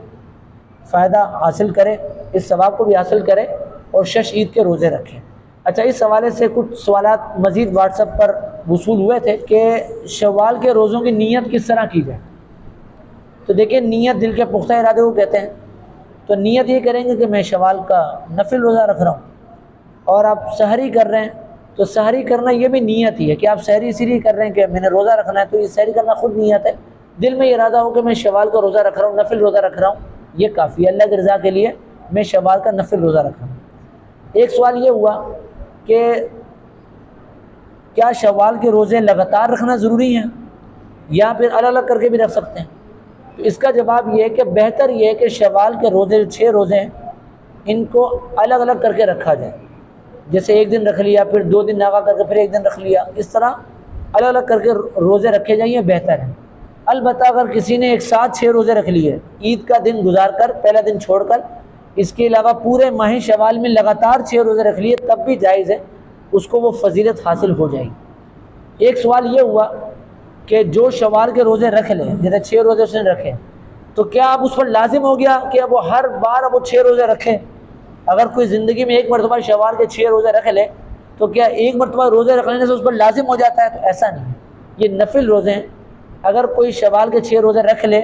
فائدہ حاصل کرے، اس ثواب کو بھی حاصل کرے اور شش عید کے روزے رکھے۔ اچھا، اس حوالے سے کچھ سوالات مزید واٹس ایپ پر وصول ہوئے تھے کہ شوال کے روزوں کی نیت کس طرح کی جائے۔ تو دیکھیں، نیت دل کے پختہ ارادے کو کہتے ہیں، تو نیت یہ کریں گے کہ میں شوال کا نفل روزہ رکھ رہا ہوں، اور آپ سحری کر رہے ہیں تو سحری کرنا یہ بھی نیت ہی ہے کہ آپ سحری اسی لیے کر رہے ہیں کہ میں نے روزہ رکھنا ہے، تو یہ سحری کرنا خود نیت ہے۔ دل میں ارادہ ہو کہ میں شوال کا روزہ رکھ رہا ہوں، نفل روزہ رکھ رہا ہوں، یہ کافی ہے اللہ کی رضا کے لیے، میں شوال کا نفل روزہ رکھ رہا ہوں۔ ایک سوال یہ ہوا کہ کیا شوال کے روزے لگاتار رکھنا ضروری ہیں یا پھر الگ الگ کر کے بھی رکھ سکتے ہیں؟ تو اس کا جواب یہ ہے کہ بہتر یہ ہے کہ شوال کے روزے 6 روزے ہیں ان کو الگ الگ کر کے رکھا جائے۔ جیسے ایک دن رکھ لیا، پھر 2 دن ناغا کر کے پھر ایک دن رکھ لیا، اس طرح الگ الگ کر کے روزے رکھے جائیں، یہ بہتر ہے۔ البتہ اگر کسی نے ایک ساتھ 6 روزے رکھ لیے، عید کا دن گزار کر پہلا دن چھوڑ کر، اس کے علاوہ پورے ماہ شوال میں لگاتار 6 روزے رکھ لیے، تب بھی جائز ہے، اس کو وہ فضیلت حاصل ہو جائے گی۔ ایک سوال یہ ہوا کہ جو شوال کے روزے رکھ لیں، جیسے 6 روزے اس نے رکھے، تو کیا اب اس پر لازم ہو گیا کہ اب وہ ہر بار اب وہ 6 روزے رکھیں؟ اگر کوئی زندگی میں ایک مرتبہ شوال کے 6 روزے رکھ لے تو کیا ایک مرتبہ روزے رکھ لینے سے اس پر لازم ہو جاتا ہے؟ تو ایسا نہیں ہے، یہ نفل روزے ہیں۔ اگر کوئی شوال کے 6 روزے رکھ لے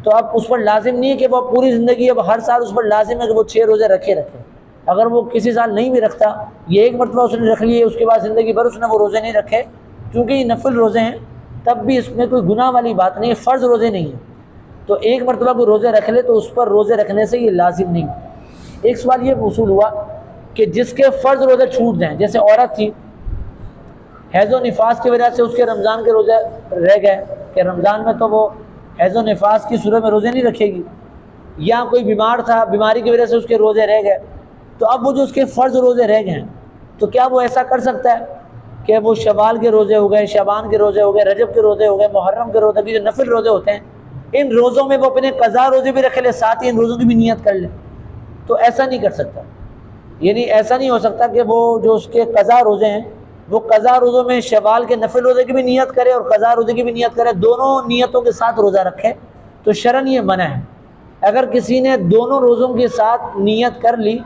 تو اب اس پر لازم نہیں ہے کہ وہ پوری زندگی اب ہر سال اس پر لازم ہے کہ وہ 6 روزے رکھے۔ اگر وہ کسی سال نہیں بھی رکھتا، یہ ایک مرتبہ اس نے رکھ لیے، اس کے بعد زندگی بھر اس نے وہ روزے نہیں رکھے، کیونکہ یہ نفل روزے ہیں، تب بھی اس میں کوئی گناہ والی بات نہیں ہے، فرض روزے نہیں ہیں۔ تو ایک مرتبہ کوئی روزے رکھ لے تو اس پر روزے رکھنے سے یہ لازم نہیں۔ ایک سوال یہ وصول ہوا کہ جس کے فرض روزے چھوٹ جائیں، جیسے عورت تھی، حیض و نفاس کی وجہ سے اس کے رمضان کے روزے رہ گئے کہ رمضان میں تو وہ حیض و نفاس کی صورت میں روزے نہیں رکھے گی، یا کوئی بیمار تھا، بیماری کی وجہ سے اس کے روزے رہ گئے، تو اب وہ جو اس کے فرض روزے رہ گئے ہیں، تو کیا وہ ایسا کر سکتا ہے کہ وہ شوال کے روزے ہو گئے، شعبان کے روزے ہو گئے، رجب کے روزے ہو گئے، محرم کے روزے، جو نفل روزے ہوتے ہیں، ان روزوں میں وہ اپنے قضا روزے بھی رکھ لے، ساتھ ہی ان روزوں کی بھی نیت کر لے؟ تو ایسا نہیں کر سکتا، یعنی ایسا نہیں ہو سکتا کہ وہ جو اس کے قضا روزے ہیں، وہ قضا روزوں میں شوال کے نفل روزے کی بھی نیت کرے اور قضا روزے کی بھی نیت کرے، دونوں نیتوں کے ساتھ روزہ رکھے، تو شرعاً یہ منع ہے۔ اگر کسی نے دونوں روزوں کے ساتھ نیت کر لی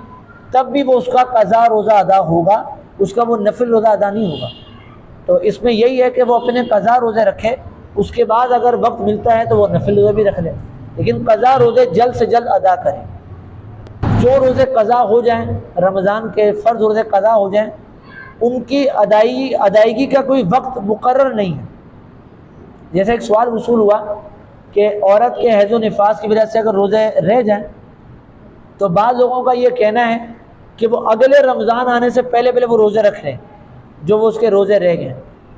تب بھی وہ اس کا قضا روزہ ادا ہوگا، اس کا وہ نفل روزہ ادا نہیں ہوگا۔ تو اس میں یہی ہے کہ وہ اپنے قضا روزے رکھے، اس کے بعد اگر وقت ملتا ہے تو وہ نفل روزے بھی رکھ لے، لیکن قضا روزے جلد سے جلد ادا کریں۔ جو روزے قضا ہو جائیں، رمضان کے فرض روزے قضا ہو جائیں، ان کی ادائیگی کا کوئی وقت مقرر نہیں ہے۔ جیسے ایک سوال وصول ہوا کہ عورت کے حیض و نفاس کی وجہ سے اگر روزے رہ جائیں تو بعض لوگوں کا یہ کہنا ہے کہ وہ اگلے رمضان آنے سے پہلے وہ روزے رکھ لیں جو وہ اس کے روزے رہ گئے۔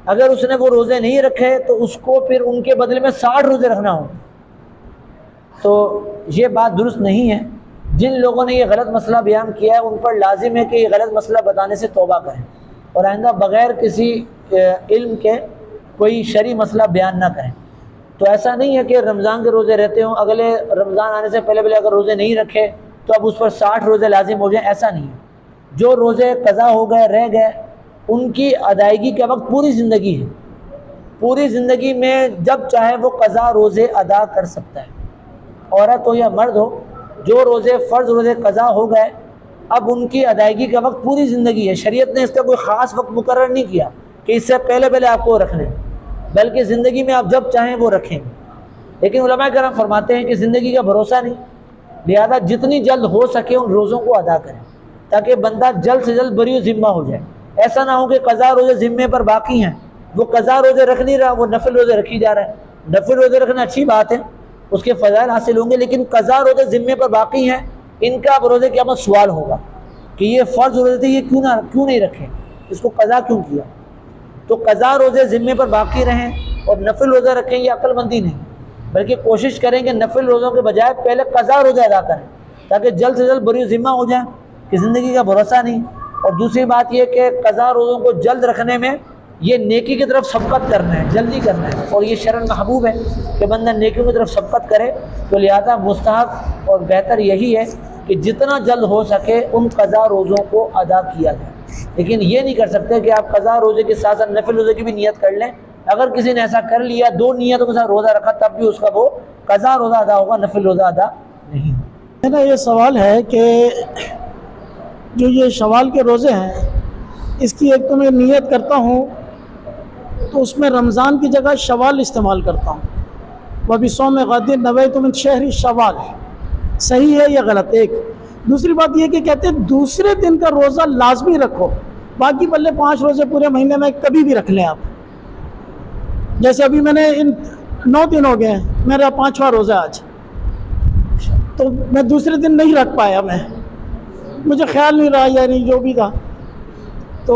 اگر اس نے وہ روزے نہیں رکھے تو اس کو پھر ان کے بدلے میں 60 روزے رکھنا ہو، تو یہ بات درست نہیں ہے۔ جن لوگوں نے یہ غلط مسئلہ بیان کیا ہے ان پر لازم ہے کہ یہ غلط مسئلہ بتانے سے توبہ کریں اور آئندہ بغیر کسی علم کے کوئی شرعی مسئلہ بیان نہ کریں۔ تو ایسا نہیں ہے کہ رمضان کے روزے رہتے ہوں، اگلے رمضان آنے سے پہلے اگر روزے نہیں رکھے تو اب اس پر 60 روزے لازم ہو جائیں، ایسا نہیں ہے۔ جو روزے قضا ہو گئے، رہ گئے، ان کی ادائیگی کا وقت پوری زندگی ہے، پوری زندگی میں جب چاہے وہ قضا روزے ادا کر سکتا ہے، عورت ہو یا مرد ہو۔ جو روزے فرض روزے قضا ہو گئے اب ان کی ادائیگی کا وقت پوری زندگی ہے، شریعت نے اس کا کوئی خاص وقت مقرر نہیں کیا کہ اس سے پہلے آپ کو رکھنے، بلکہ زندگی میں آپ جب چاہیں وہ رکھیں۔ لیکن علماء کرام فرماتے ہیں کہ زندگی کا بھروسہ نہیں، لہذا جتنی جلد ہو سکے ان روزوں کو ادا کریں تاکہ بندہ جلد سے جلد بری و ذمہ ہو جائے۔ ایسا نہ ہو کہ قضا روزے ذمے پر باقی ہیں، وہ قضا روزے رکھ نہیں رہا، وہ نفل روزے رکھی جا رہا ہے۔ نفل روزے رکھنا اچھی بات ہے، اس کے فضائل حاصل ہوں گے، لیکن قضا روزے ذمے پر باقی ہیں، ان کا بروز قیامت سوال ہوگا کہ یہ فرض روزے تھے، یہ کیوں نہیں رکھے، اس کو قضا کیوں کیا؟ تو قضا روزے ذمے پر باقی رہیں اور نفل روزے رکھیں، یہ عقل مندی نہیں، بلکہ کوشش کریں کہ نفل روزوں کے بجائے پہلے قضا روزے ادا کریں تاکہ جلد سے جلد بری ذمہ ہو جائیں کہ زندگی کا بھروسہ نہیں۔ اور دوسری بات یہ کہ قضا روزوں کو جلد رکھنے میں یہ نیکی کی طرف سبقت کرنا ہے، جلدی کرنا ہے، اور یہ شرعاً محبوب ہے کہ بندہ نیکیوں کی طرف سبقت کرے، تو لہذا مستحب اور بہتر یہی ہے کہ جتنا جلد ہو سکے ان قضا روزوں کو ادا کیا جائے۔ لیکن یہ نہیں کر سکتے کہ آپ قضا روزے کے ساتھ ساتھ نفل روزے کی بھی نیت کر لیں۔ اگر کسی نے ایسا کر لیا، 2 نیتوں کے ساتھ روزہ رکھا، تب بھی اس کا وہ قضا روزہ ادا ہوگا، نفل روزہ ادا نہیں۔ میرا یہ سوال ہے کہ جو یہ شوال کے روزے ہیں، اس کی ایک تو میں نیت کرتا ہوں تو اس میں رمضان کی جگہ شوال استعمال کرتا ہوں، وَبِصَوْمِ غَدٍ نَوَيْتُ مِنْ شَهْرِ شوال، صحیح ہے یا غلط؟ ایک دوسری بات یہ کہ کہتے ہیں دوسرے دن کا روزہ لازمی رکھو، باقی بلے 5 روزے پورے مہینے میں کبھی بھی رکھ لیں آپ۔ جیسے ابھی میں نے 9 دن ہو گئے ہیں، میرا 5واں روزہ آج، تو میں دوسرے دن نہیں رکھ پایا، مجھے خیال نہیں رہا، یعنی جو بھی تھا۔ تو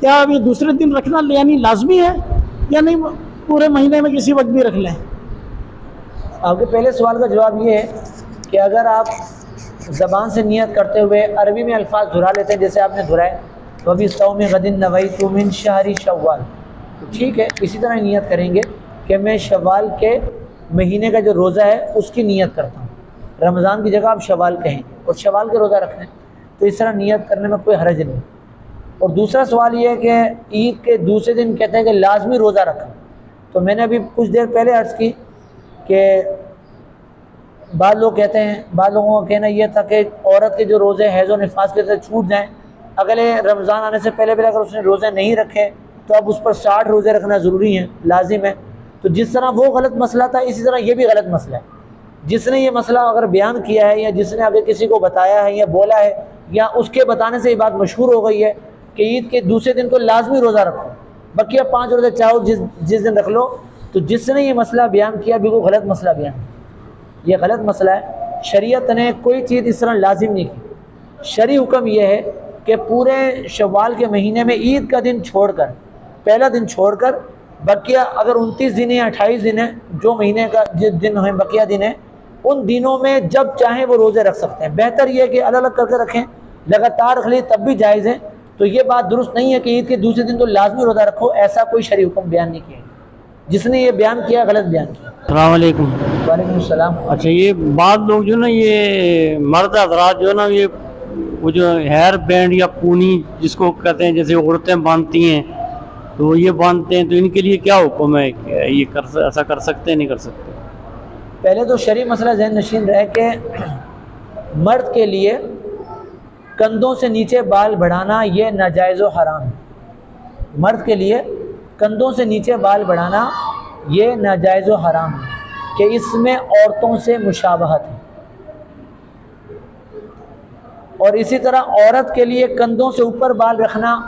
کیا اب یہ دوسرے دن رکھنا یعنی لازمی ہے یا نہیں، پورے مہینے میں کسی وقت بھی رکھ لیں؟ آپ کے پہلے سوال کا جواب یہ ہے کہ اگر آپ زبان سے نیت کرتے ہوئے عربی میں الفاظ دہرا لیتے ہیں جیسے آپ نے دہرائے، وبصوم غد نویت من شہر شوال. تو ٹھیک ہے، اسی طرح نیت کریں گے کہ میں شوال کے مہینے کا جو روزہ ہے اس کی نیت کرتا ہوں. رمضان کی جگہ آپ شوال کہیں گے اور شوال کے روزہ رکھیں، تو اس طرح نیت کرنے میں کوئی حرج نہیں. اور دوسرا سوال یہ ہے کہ عید کے دوسرے دن کہتے ہیں کہ لازمی روزہ رکھیں. تو میں نے ابھی کچھ دیر پہلے عرض کی کہ بعض لوگ کہتے ہیں، بعض لوگوں کا کہنا یہ تھا کہ عورت کے جو روزے حیض و نفاس کے سے چھوٹ جائیں، اگلے رمضان آنے سے پہلے اگر اس نے روزے نہیں رکھے تو اب اس پر 60 روزے رکھنا ضروری ہیں، لازم ہے. تو جس طرح وہ غلط مسئلہ تھا، اسی طرح یہ بھی غلط مسئلہ ہے. جس نے یہ مسئلہ اگر بیان کیا ہے یا جس نے اگر کسی کو بتایا ہے یا بولا ہے یا اس کے بتانے سے یہ بات مشہور ہو گئی ہے کہ عید کے دوسرے دن تو لازمی روزہ رکھو، بقیہ 5 روزے چاہو جس دن رکھ لو، تو جس نے یہ مسئلہ بیان کیا بالکل غلط مسئلہ بیان کیا. یہ غلط مسئلہ ہے. شریعت نے کوئی چیز اس طرح لازم نہیں کی. شرعی حکم یہ ہے کہ پورے شوال کے مہینے میں عید کا دن چھوڑ کر، پہلا دن چھوڑ کر، بقیہ اگر 29 دن یا 28 دن ہیں، جو مہینے کا جس دن ہیں بقیہ دن ہیں، ان دنوں میں جب چاہیں وہ روزے رکھ سکتے ہیں. بہتر یہ ہے کہ الگ الگ کر کے رکھیں، لگاتار رکھ لیں تب بھی جائز ہے. تو یہ بات درست نہیں ہے کہ عید کے دوسرے دن تو لازمی روزہ رکھو، ایسا کوئی شرعی حکم بیان نہیں کیا. جس نے یہ بیان کیا غلط بیان کیا. السلام علیکم. وعلیکم السلام. اچھا، یہ بعض لوگ جو نا یہ مرد حضرات جو نا یہ وہ جو ہیئر بینڈ یا پونی جس کو کہتے ہیں جیسے عورتیں باندھتی ہیں تو یہ باندھتے ہیں، تو ان کے لیے کیا حکم ہے؟ یہ ایسا کر سکتے ہیں نہیں کر سکتے؟ پہلے تو شرعی مسئلہ ذہن نشین رہے کہ مرد کے لیے کندھوں سے نیچے بال بڑھانا یہ ناجائز و حرام ہے. مرد کے لیے کندھوں سے نیچے بال بڑھانا یہ ناجائز و حرام ہے کہ اس میں عورتوں سے مشابہت ہے. اور اسی طرح عورت کے لیے کندھوں سے اوپر بال رکھنا،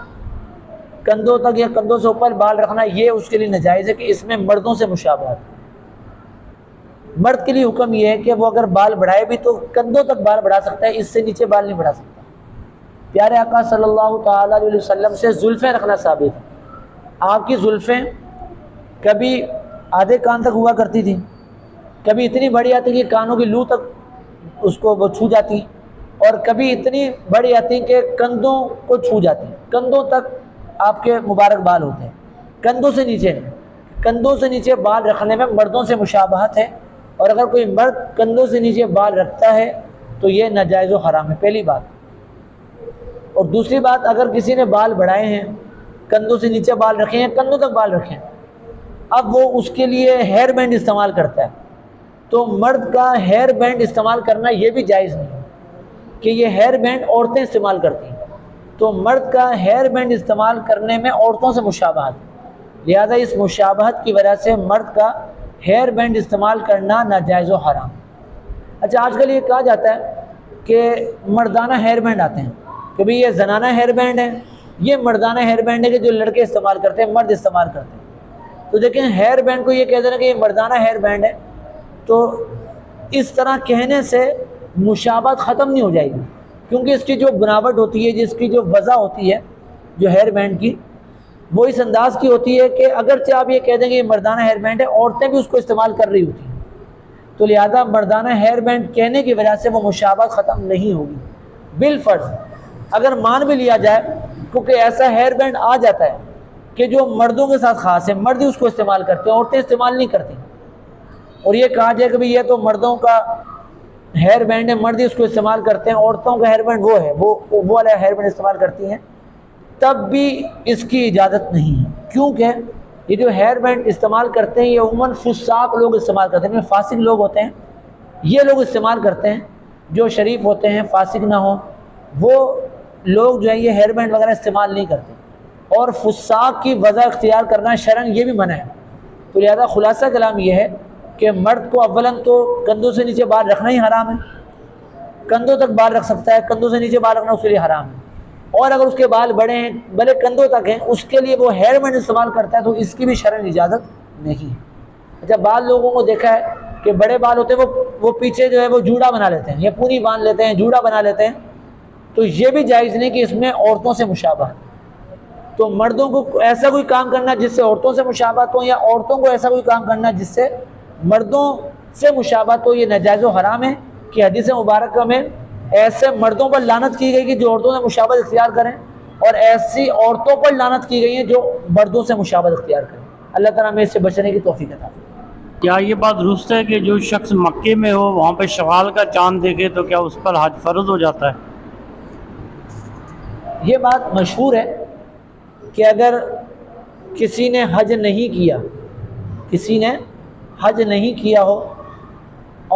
کندھوں تک یا کندھوں سے اوپر بال رکھنا یہ اس کے لیے ناجائز ہے کہ اس میں مردوں سے مشابہت ہے. مرد کے لیے حکم یہ ہے کہ وہ اگر بال بڑھائے بھی تو کندھوں تک بال بڑھا سکتا ہے، اس سے نیچے بال نہیں بڑھا سکتا. پیارے آقا صلی اللہ تعالیٰ علیہ وسلم سے زلفیں رکھنا ثابت ہے. آپ کی زلفیں کبھی آدھے کان تک ہوا کرتی تھیں، کبھی اتنی بڑی آتی کہ کانوں کی لو تک اس کو وہ چھو جاتی، اور کبھی اتنی بڑی آتی کہ کندھوں کو چھو جاتی. کندھوں تک آپ کے مبارک بال ہوتے ہیں، کندھوں سے نیچے نہیں. کندھوں سے نیچے بال رکھنے میں مردوں سے مشابہت ہے، اور اگر کوئی مرد کندھوں سے نیچے بال رکھتا ہے تو یہ ناجائز و حرام ہے. پہلی بات. اور دوسری بات، اگر کسی نے بال بڑھائے ہیں، کندھوں سے نیچے بال رکھے ہیں، کندھوں تک بال رکھے ہیں، اب وہ اس کے لیے ہیئر بینڈ استعمال کرتا ہے، تو مرد کا ہیئر بینڈ استعمال کرنا یہ بھی جائز نہیں ہے کہ یہ ہیئر بینڈ عورتیں استعمال کرتی ہیں. تو مرد کا ہیئر بینڈ استعمال کرنے میں عورتوں سے مشابہت ہے، لہذا اس مشابہت کی وجہ سے مرد کا ہیئر بینڈ استعمال کرنا ناجائز و حرام. اچھا، آج کل یہ کہا جاتا ہے کہ مردانہ ہیئر بینڈ آتے ہیں کہ بھئی یہ زنانہ ہیئر بینڈ ہے، یہ مردانہ ہیئر بینڈ ہے کہ جو لڑکے استعمال کرتے ہیں، مرد استعمال کرتے ہیں. تو دیکھیں، ہیئر بینڈ کو یہ کہہ دینا کہ یہ مردانہ ہیئر بینڈ ہے، تو اس طرح کہنے سے مشابہت ختم نہیں ہو جائے گی، کیونکہ اس کی جو بناوٹ ہوتی ہے، جس کی جو وضع ہوتی ہے جو ہیئر بینڈ کی، وہ اس انداز کی ہوتی ہے کہ اگرچہ آپ یہ کہہ دیں کہ یہ مردانہ ہیئر بینڈ ہے، عورتیں بھی اس کو استعمال کر رہی ہوتی ہیں، تو لہذا مردانہ ہیئر بینڈ کہنے کی وجہ سے وہ مشابہت ختم نہیں ہوگی. بالفرض اگر مان بھی لیا جائے، کیونکہ ایسا ہیئر بینڈ آ جاتا ہے کہ جو مردوں کے ساتھ خاص ہے، مرد ہی اس کو استعمال کرتے ہیں، عورتیں استعمال نہیں کرتی، اور یہ کہا جائے کہ بھئی یہ تو مردوں کا ہیئر بینڈ ہے، مرد ہی اس کو استعمال کرتے ہیں، عورتوں کا ہیئر بینڈ وہ ہے، وہ والا ہیئر بینڈ استعمال کرتی ہیں، تب بھی اس کی اجازت نہیں ہے. کیونکہ یہ جو ہیئر بینڈ استعمال کرتے ہیں یہ عموماً فساق لوگ استعمال کرتے ہیں، فاسق لوگ ہوتے ہیں، یہ لوگ استعمال کرتے ہیں. جو شریف ہوتے ہیں، فاسق نہ ہوں، وہ لوگ جو ہے یہ ہیئر بینڈ وغیرہ استعمال نہیں کرتے، اور فساق کی وضع اختیار کرنا شرعاً یہ بھی منع ہے. تو لہذا خلاصہ کلام یہ ہے کہ مرد کو اولاً تو کندھوں سے نیچے بال رکھنا ہی حرام ہے. کندھوں تک بال رکھ سکتا ہے، کندھوں سے نیچے بال رکھنا اس کے لیے حرام ہے. اور اگر اس کے بال بڑے ہیں، بھلے کندھوں تک ہیں، اس کے لیے وہ ہیئر بینڈ استعمال کرتا ہے تو اس کی بھی شرعاً اجازت نہیں ہے. اچھا، بعض لوگوں کو دیکھا ہے کہ بڑے بال ہوتے ہیں، وہ پیچھے جو ہے وہ جوڑا بنا لیتے ہیں، یا پونی باندھ لیتے ہیں، جوڑا بنا لیتے ہیں، تو یہ بھی جائز نہیں کہ اس میں عورتوں سے مشابہت. تو مردوں کو ایسا کوئی کام کرنا جس سے عورتوں سے مشابہت ہو، یا عورتوں کو ایسا کوئی کام کرنا جس سے مردوں سے مشابہت ہو، یہ ناجائز و حرام ہے. کہ حدیث مبارکہ میں ایسے مردوں پر لعنت کی گئی کہ جو عورتوں سے مشابہت اختیار کریں، اور ایسی عورتوں پر لعنت کی گئی ہیں جو مردوں سے مشابہت اختیار کریں۔ اللہ تعالیٰ ہمیں اس سے بچنے کی توفیق عطا فرمائے۔ کیا یہ بات درست ہے کہ جو شخص مکے میں ہو وہاں پہ شوال کا چاند دیکھے تو کیا اس پر حج فرض ہو جاتا ہے؟ یہ بات مشہور ہے کہ اگر کسی نے حج نہیں کیا، کسی نے حج نہیں کیا ہو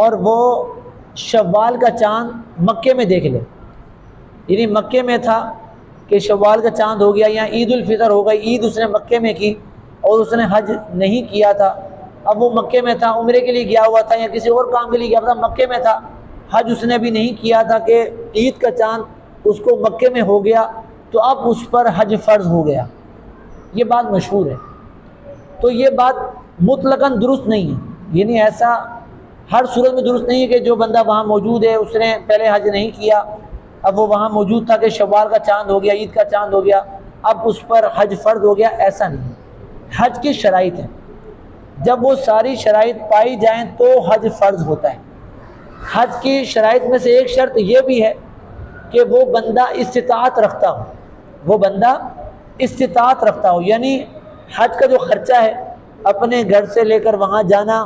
اور وہ شوال کا چاند مکے میں دیکھ لے، یعنی مکے میں تھا کہ شوال کا چاند ہو گیا یا عید الفطر ہو گئی، عید اس نے مکے میں کی اور اس نے حج نہیں کیا تھا، اب وہ مکے میں تھا، عمرے کے لیے گیا ہوا تھا یا کسی اور کام کے لیے گیا تھا، مکے میں تھا، حج اس نے بھی نہیں کیا تھا کہ عید کا چاند اس کو مکے میں ہو گیا تو اب اس پر حج فرض ہو گیا، یہ بات مشہور ہے۔ تو یہ بات مطلقاً درست نہیں ہے، یعنی ایسا ہر صورت میں درست نہیں ہے کہ جو بندہ وہاں موجود ہے اس نے پہلے حج نہیں کیا، اب وہ وہاں موجود تھا کہ شوال کا چاند ہو گیا، عید کا چاند ہو گیا، اب اس پر حج فرض ہو گیا، ایسا نہیں ہے۔ حج کی شرائط ہیں، جب وہ ساری شرائط پائی جائیں تو حج فرض ہوتا ہے۔ حج کی شرائط میں سے ایک شرط یہ بھی ہے کہ وہ بندہ استطاعت رکھتا ہو، وہ بندہ استطاعت رکھتا ہو، یعنی حج کا جو خرچہ ہے اپنے گھر سے لے کر وہاں جانا،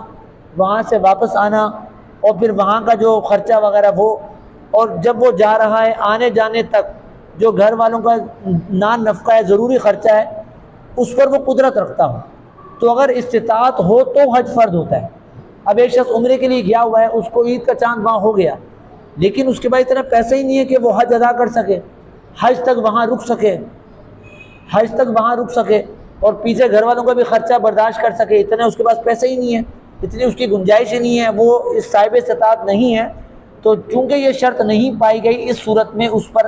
وہاں سے واپس آنا اور پھر وہاں کا جو خرچہ وغیرہ وہ، اور جب وہ جا رہا ہے آنے جانے تک جو گھر والوں کا نان نفقہ ہے، ضروری خرچہ ہے، اس پر وہ قدرت رکھتا ہو، تو اگر استطاعت ہو تو حج فرض ہوتا ہے۔ اب ایک شخص عمرے کے لیے گیا ہوا ہے، اس کو عید کا چاند وہاں ہو گیا، لیکن اس کے بعد اتنا پیسے ہی نہیں ہے کہ وہ حج ادا کر سکے، حج تک وہاں رک سکے، حج تک وہاں رک سکے اور پیچھے گھر والوں کا بھی خرچہ برداشت کر سکے، اتنے اس کے پاس پیسے ہی نہیں ہے، اتنی اس کی گنجائش ہی نہیں ہے، وہ اس صاحب استطاعت نہیں ہے، تو چونکہ یہ شرط نہیں پائی گئی اس صورت میں اس پر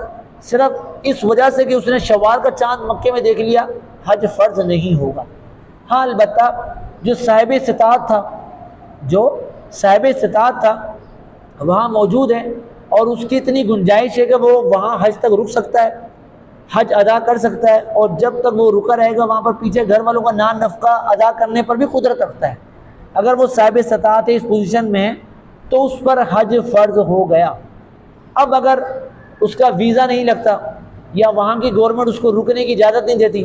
صرف اس وجہ سے کہ اس نے شوال کا چاند مکے میں دیکھ لیا حج فرض نہیں ہوگا۔ ہاں البتہ جو صاحب استطاعت تھا، جو صاحب استطاعت تھا وہاں موجود ہے اور اس کی اتنی گنجائش ہے کہ وہ وہاں حج تک رک سکتا ہے، حج ادا کر سکتا ہے، اور جب تک وہ رکا رہے گا وہاں پر پیچھے گھر والوں کا نان نفقہ ادا کرنے پر بھی قدرت رکھتا ہے، اگر وہ صاحب استطاعت اس پوزیشن میں ہے تو اس پر حج فرض ہو گیا۔ اب اگر اس کا ویزا نہیں لگتا یا وہاں کی گورنمنٹ اس کو رکنے کی اجازت نہیں دیتی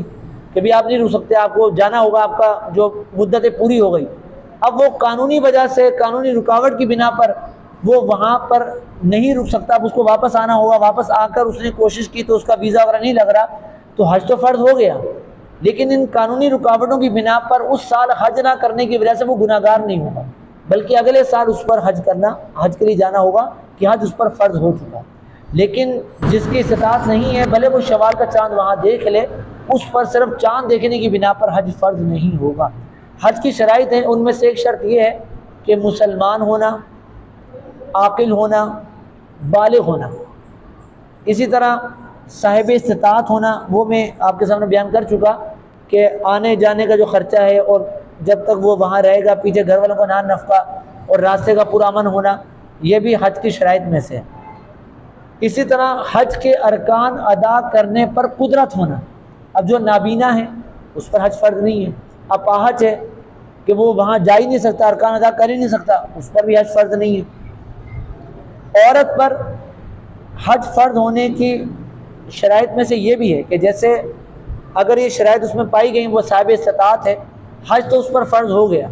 کہ بھی آپ نہیں رک سکتے، آپ کو جانا ہوگا، آپ کا جو مدت پوری ہو گئی، اب وہ قانونی وجہ سے، قانونی رکاوٹ کی بنا پر وہ وہاں پر نہیں رک سکتا، اب اس کو واپس آنا ہوگا، واپس آ کر اس نے کوشش کی تو اس کا ویزا وغیرہ نہیں لگ رہا تو حج تو فرض ہو گیا، لیکن ان قانونی رکاوٹوں کی بنا پر اس سال حج نہ کرنے کی وجہ سے وہ گناہگار نہیں ہوگا، بلکہ اگلے سال اس پر حج کرنا، حج کے لیے جانا ہوگا کہ حج اس پر فرض ہو چکا۔ لیکن جس کی استطاعت نہیں ہے بھلے وہ شوال کا چاند وہاں دیکھ لے، اس پر صرف چاند دیکھنے کی بنا پر حج فرض نہیں ہوگا۔ حج کی شرائط ہیں، ان میں سے ایک شرط یہ ہے کہ مسلمان ہونا، عاقل ہونا، بالغ ہونا، اسی طرح صاحب استطاعت ہونا، وہ میں آپ کے سامنے بیان کر چکا کہ آنے جانے کا جو خرچہ ہے اور جب تک وہ وہاں رہے گا پیچھے گھر والوں کا نان نفقہ اور راستے کا پورا امن ہونا، یہ بھی حج کی شرائط میں سے ہے۔ اسی طرح حج کے ارکان ادا کرنے پر قدرت ہونا، اب جو نابینا ہے اس پر حج فرض نہیں ہے، اپاہج ہے کہ وہ وہاں جا ہی نہیں سکتا، ارکان ادا کر ہی نہیں سکتا، اس پر بھی حج فرض نہیں ہے۔ عورت پر حج فرض ہونے کی شرائط میں سے یہ بھی ہے کہ جیسے اگر یہ شرائط اس میں پائی گئیں، وہ صاحب استطاعت ہے، حج تو اس پر فرض ہو گیا،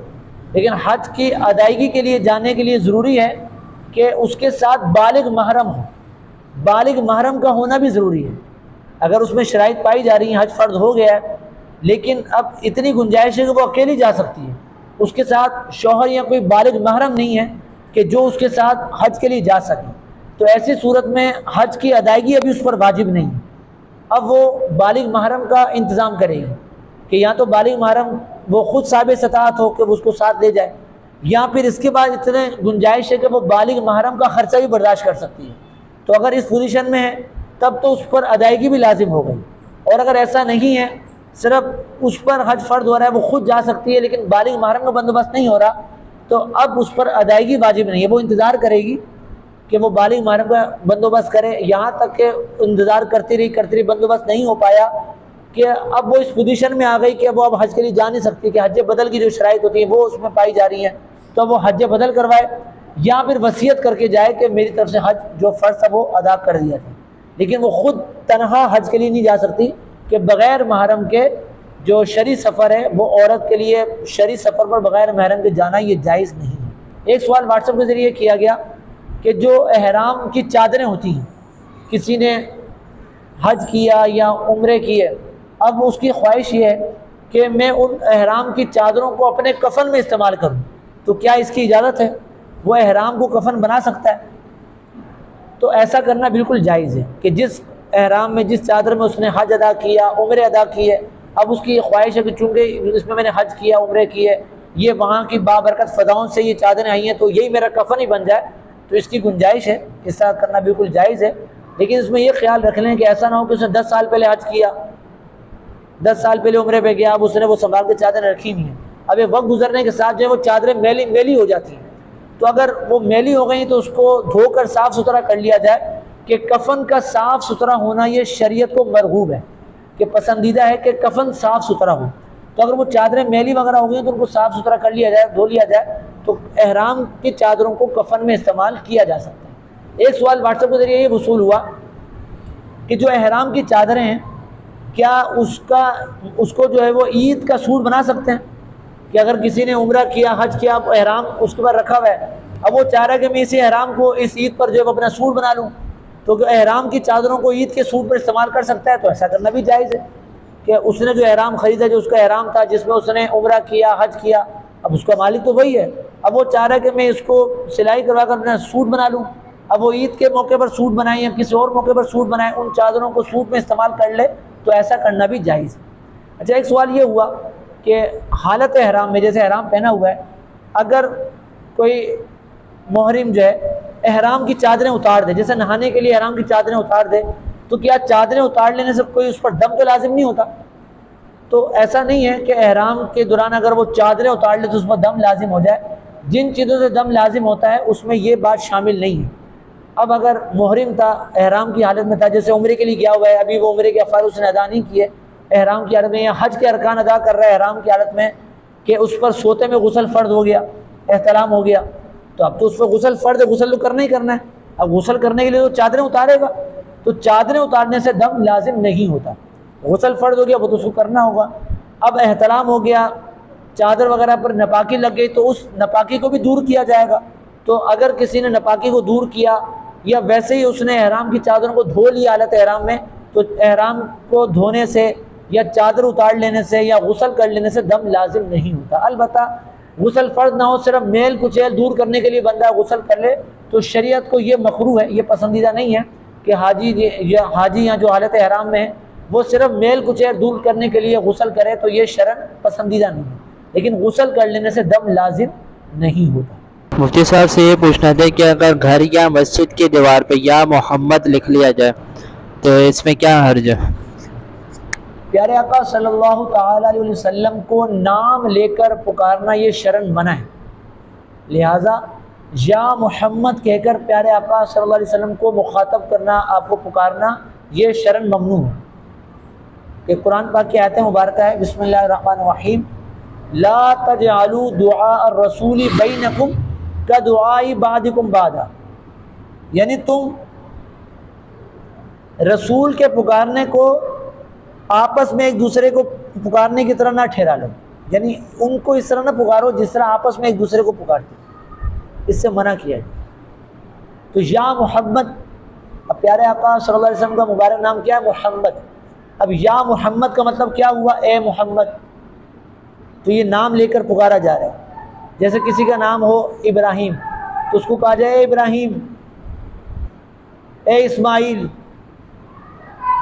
لیکن حج کی ادائیگی کے لیے جانے کے لیے ضروری ہے کہ اس کے ساتھ بالغ محرم ہو، بالغ محرم کا ہونا بھی ضروری ہے۔ اگر اس میں شرائط پائی جا رہی ہیں حج فرض ہو گیا ہے لیکن اب اتنی گنجائش ہے کہ وہ اکیلی جا سکتی ہے، اس کے ساتھ شوہر یا کوئی بالغ محرم نہیں ہے کہ جو اس کے ساتھ حج کے لیے جا سکے، تو ایسی صورت میں حج کی ادائیگی ابھی اس پر واجب نہیں ہے، اب وہ بالغ محرم کا انتظام کرے گی کہ یا تو بالغ محرم وہ خود صاحب استطاعت ہو کہ وہ اس کو ساتھ لے جائے، یا پھر اس کے بعد اتنے گنجائش ہے کہ وہ بالغ محرم کا خرچہ بھی برداشت کر سکتی ہے، تو اگر اس پوزیشن میں ہے تب تو اس پر ادائیگی بھی لازم ہو گئی، اور اگر ایسا نہیں ہے صرف اس پر حج فرض ہو رہا ہے، وہ خود جا سکتی ہے لیکن بالغ محرم کا بندوبست نہیں ہو رہا، تو اب اس پر ادائیگی واجب نہیں ہے، وہ انتظار کرے گی کہ وہ بالغ محرم کا بندوبست کرے، یہاں تک کہ انتظار کرتی رہی بندوبست نہیں ہو پایا کہ اب وہ اس پوزیشن میں آ گئی کہ وہ اب حج کے لیے جا نہیں سکتی، کہ حج بدل کی جو شرائط ہوتی ہیں وہ اس میں پائی جا رہی ہیں، تو وہ حج بدل کروائے یا پھر وصیت کر کے جائے کہ میری طرف سے حج جو فرض تھا وہ ادا کر دیا تھا۔ لیکن وہ خود تنہا حج کے لیے نہیں جا سکتی کہ بغیر محرم کے جو شرعی سفر ہے وہ عورت کے لیے شرعی سفر پر بغیر محرم کے جانا یہ جائز نہیں ہے۔ ایک سوال واٹس ایپ کے ذریعے کیا گیا کہ جو احرام کی چادریں ہوتی ہیں، کسی نے حج کیا یا عمرے کیے، اب اس کی خواہش یہ ہے کہ میں ان احرام کی چادروں کو اپنے کفن میں استعمال کروں، تو کیا اس کی اجازت ہے؟ وہ احرام کو کفن بنا سکتا ہے؟ تو ایسا کرنا بالکل جائز ہے کہ جس احرام میں جس چادر میں اس نے حج ادا کیا، عمرے ادا کیے، اب اس کی خواہش ہے کہ چونکہ اس میں میں نے حج کیا، عمرے کیے، یہ وہاں کی بابرکت فضاؤں سے یہ چادریں آئی ہیں تو یہی میرا کفن ہی بن جائے، تو اس کی گنجائش ہے، اس طرح کرنا بالکل جائز ہے۔ لیکن اس میں یہ خیال رکھ لیں کہ ایسا نہ ہو کہ اس نے 10 سال پہلے حج کیا، 10 سال پہلے عمرے پہ گیا، اب اس نے وہ سنبھال کے چادریں رکھی نہیں ہیں، اب یہ وقت گزرنے کے ساتھ جو ہے وہ چادریں میلی ہو جاتی ہیں، تو اگر وہ میلی ہو گئیں تو اس کو دھو کر صاف ستھرا کر لیا جائے کہ کفن کا صاف ستھرا ہونا یہ شریعت کو مرغوب ہے، کہ پسندیدہ ہے کہ کفن صاف ستھرا ہو۔ تو اگر وہ چادریں میلی وغیرہ ہو گئی تو ان کو صاف ستھرا کر لیا جائے، دھو لیا جائے، تو احرام کی چادروں کو کفن میں استعمال کیا جا سکتا ہے۔ ایک سوال واٹس ایپ کے ذریعے یہ وصول ہوا کہ جو احرام کی چادریں ہیں کیا اس کو جو ہے وہ عید کا سوٹ بنا سکتے ہیں؟ کہ اگر کسی نے عمرہ کیا، حج کیا، احرام اس کے بعد رکھا ہوا ہے، اب وہ چاہ رہا ہے کہ میں اسی احرام کو اس عید پر جو ہے وہ اپنا سوٹ بنا لوں، تو احرام کی چادروں کو عید کے سوٹ پر استعمال کر سکتا ہے؟ تو ایسا کرنا بھی جائز ہے کہ اس نے جو احرام خریدا، جو اس کا احرام تھا جس میں اس نے عمرہ کیا، حج کیا، اب اس کا مالک تو وہی ہے، اب وہ چاہ رہا ہے کہ میں اس کو سلائی کروا کر اپنا سوٹ بنا لوں، اب وہ عید کے موقع پر سوٹ بنائیں یا کسی اور موقع پر سوٹ بنائیں، ان چادروں کو سوٹ میں استعمال کر لے، تو ایسا کرنا بھی جائز ہے۔ اچھا، ایک سوال یہ ہوا کہ حالت احرام میں، جیسے احرام پہنا ہوا ہے، اگر کوئی محرم جو ہے احرام کی چادریں اتار دے، جیسے نہانے کے لیے احرام کی چادریں اتار دے، تو کیا چادریں اتار لینے سے کوئی اس پر دم تو لازم نہیں ہوتا؟ تو ایسا نہیں ہے کہ احرام کے دوران اگر وہ چادریں اتار لے تو اس پر دم لازم ہو جائے، جن چیزوں سے دم لازم ہوتا ہے اس میں یہ بات شامل نہیں ہے۔ اب اگر محرم تھا، احرام کی حالت میں تھا، جیسے عمرے کے لیے گیا ہوا ہے، ابھی وہ عمرے کے افعال اس نے ادا نہیں کیے، احرام کی حالت میں، یا حج کے ارکان ادا کر رہا ہے احرام کی حالت میں، کہ اس پر سوتے میں غسل فرض ہو گیا، احتلام ہو گیا، تو اب تو اس پر غسل فرض ہے، غسل تو کرنا ہی کرنا ہے، اب غسل کرنے کے لیے تو چادریں اتارے گا، تو چادریں اتارنے سے دم لازم نہیں ہوتا، غسل فرض ہو گیا وہ تو اس کو کرنا ہوگا۔ اب احتلام ہو گیا، چادر وغیرہ پر نپاکی لگ گئی، تو اس نپاکی کو بھی دور کیا جائے گا، تو اگر کسی نے نپاکی کو دور کیا یا ویسے ہی اس نے احرام کی چادروں کو دھو لی حالت احرام میں، تو احرام کو دھونے سے یا چادر اتار لینے سے یا غسل کر لینے سے دم لازم نہیں ہوتا۔ البتہ غسل فرض نہ ہو، صرف میل کچیل دور کرنے کے لیے بندہ غسل کر لے، تو شریعت کو یہ مکروہ ہے، یہ پسندیدہ نہیں ہے کہ حاجی یا جو حالت احرام میں ہے وہ صرف میل کچیل دور کرنے کے لیے غسل کرے، تو یہ شرعاً پسندیدہ نہیں ہے، لیکن غسل کر لینے سے دم لازم نہیں ہوتا۔ مفتی صاحب سے یہ پوچھنا تھا کہ اگر گھر یا مسجد کی دیوار پہ یا محمد لکھ لیا جائے تو اس میں کیا حرج ہے؟ پیارے آقا صلی اللہ تعالیٰ علیہ وسلم کو نام لے کر پکارنا یہ شرعاً منع ہے، لہٰذا یا محمد کہہ کر پیارے آقا صلی اللہ علیہ وسلم کو مخاطب کرنا، آپ کو پکارنا، یہ شرعاً ممنوع ہے، کہ قرآن پاک کی آیت مبارکہ ہے، بسم اللہ الرحمن الرحیم، لا تجعلوا دعاء الرسول بینکم کدعاء بعضکم بعضا، یعنی تم رسول کے پکارنے کو آپس میں ایک دوسرے کو پکارنے کی طرح نہ ٹھہرا لو، یعنی ان کو اس طرح نہ پکارو جس طرح آپس میں ایک دوسرے کو پکارتے، اس سے منع کیا ہے۔ تو یا محمد، اب پیارے آقا صلی اللہ علیہ وسلم کا مبارک نام کیا ہے؟ محمد، اب یا محمد کا مطلب کیا ہوا؟ اے محمد، تو یہ نام لے کر پکارا جا رہا ہے۔ جیسے کسی کا نام ہو ابراہیم تو اس کو کہا جائے اے ابراہیم، اے اسماعیل،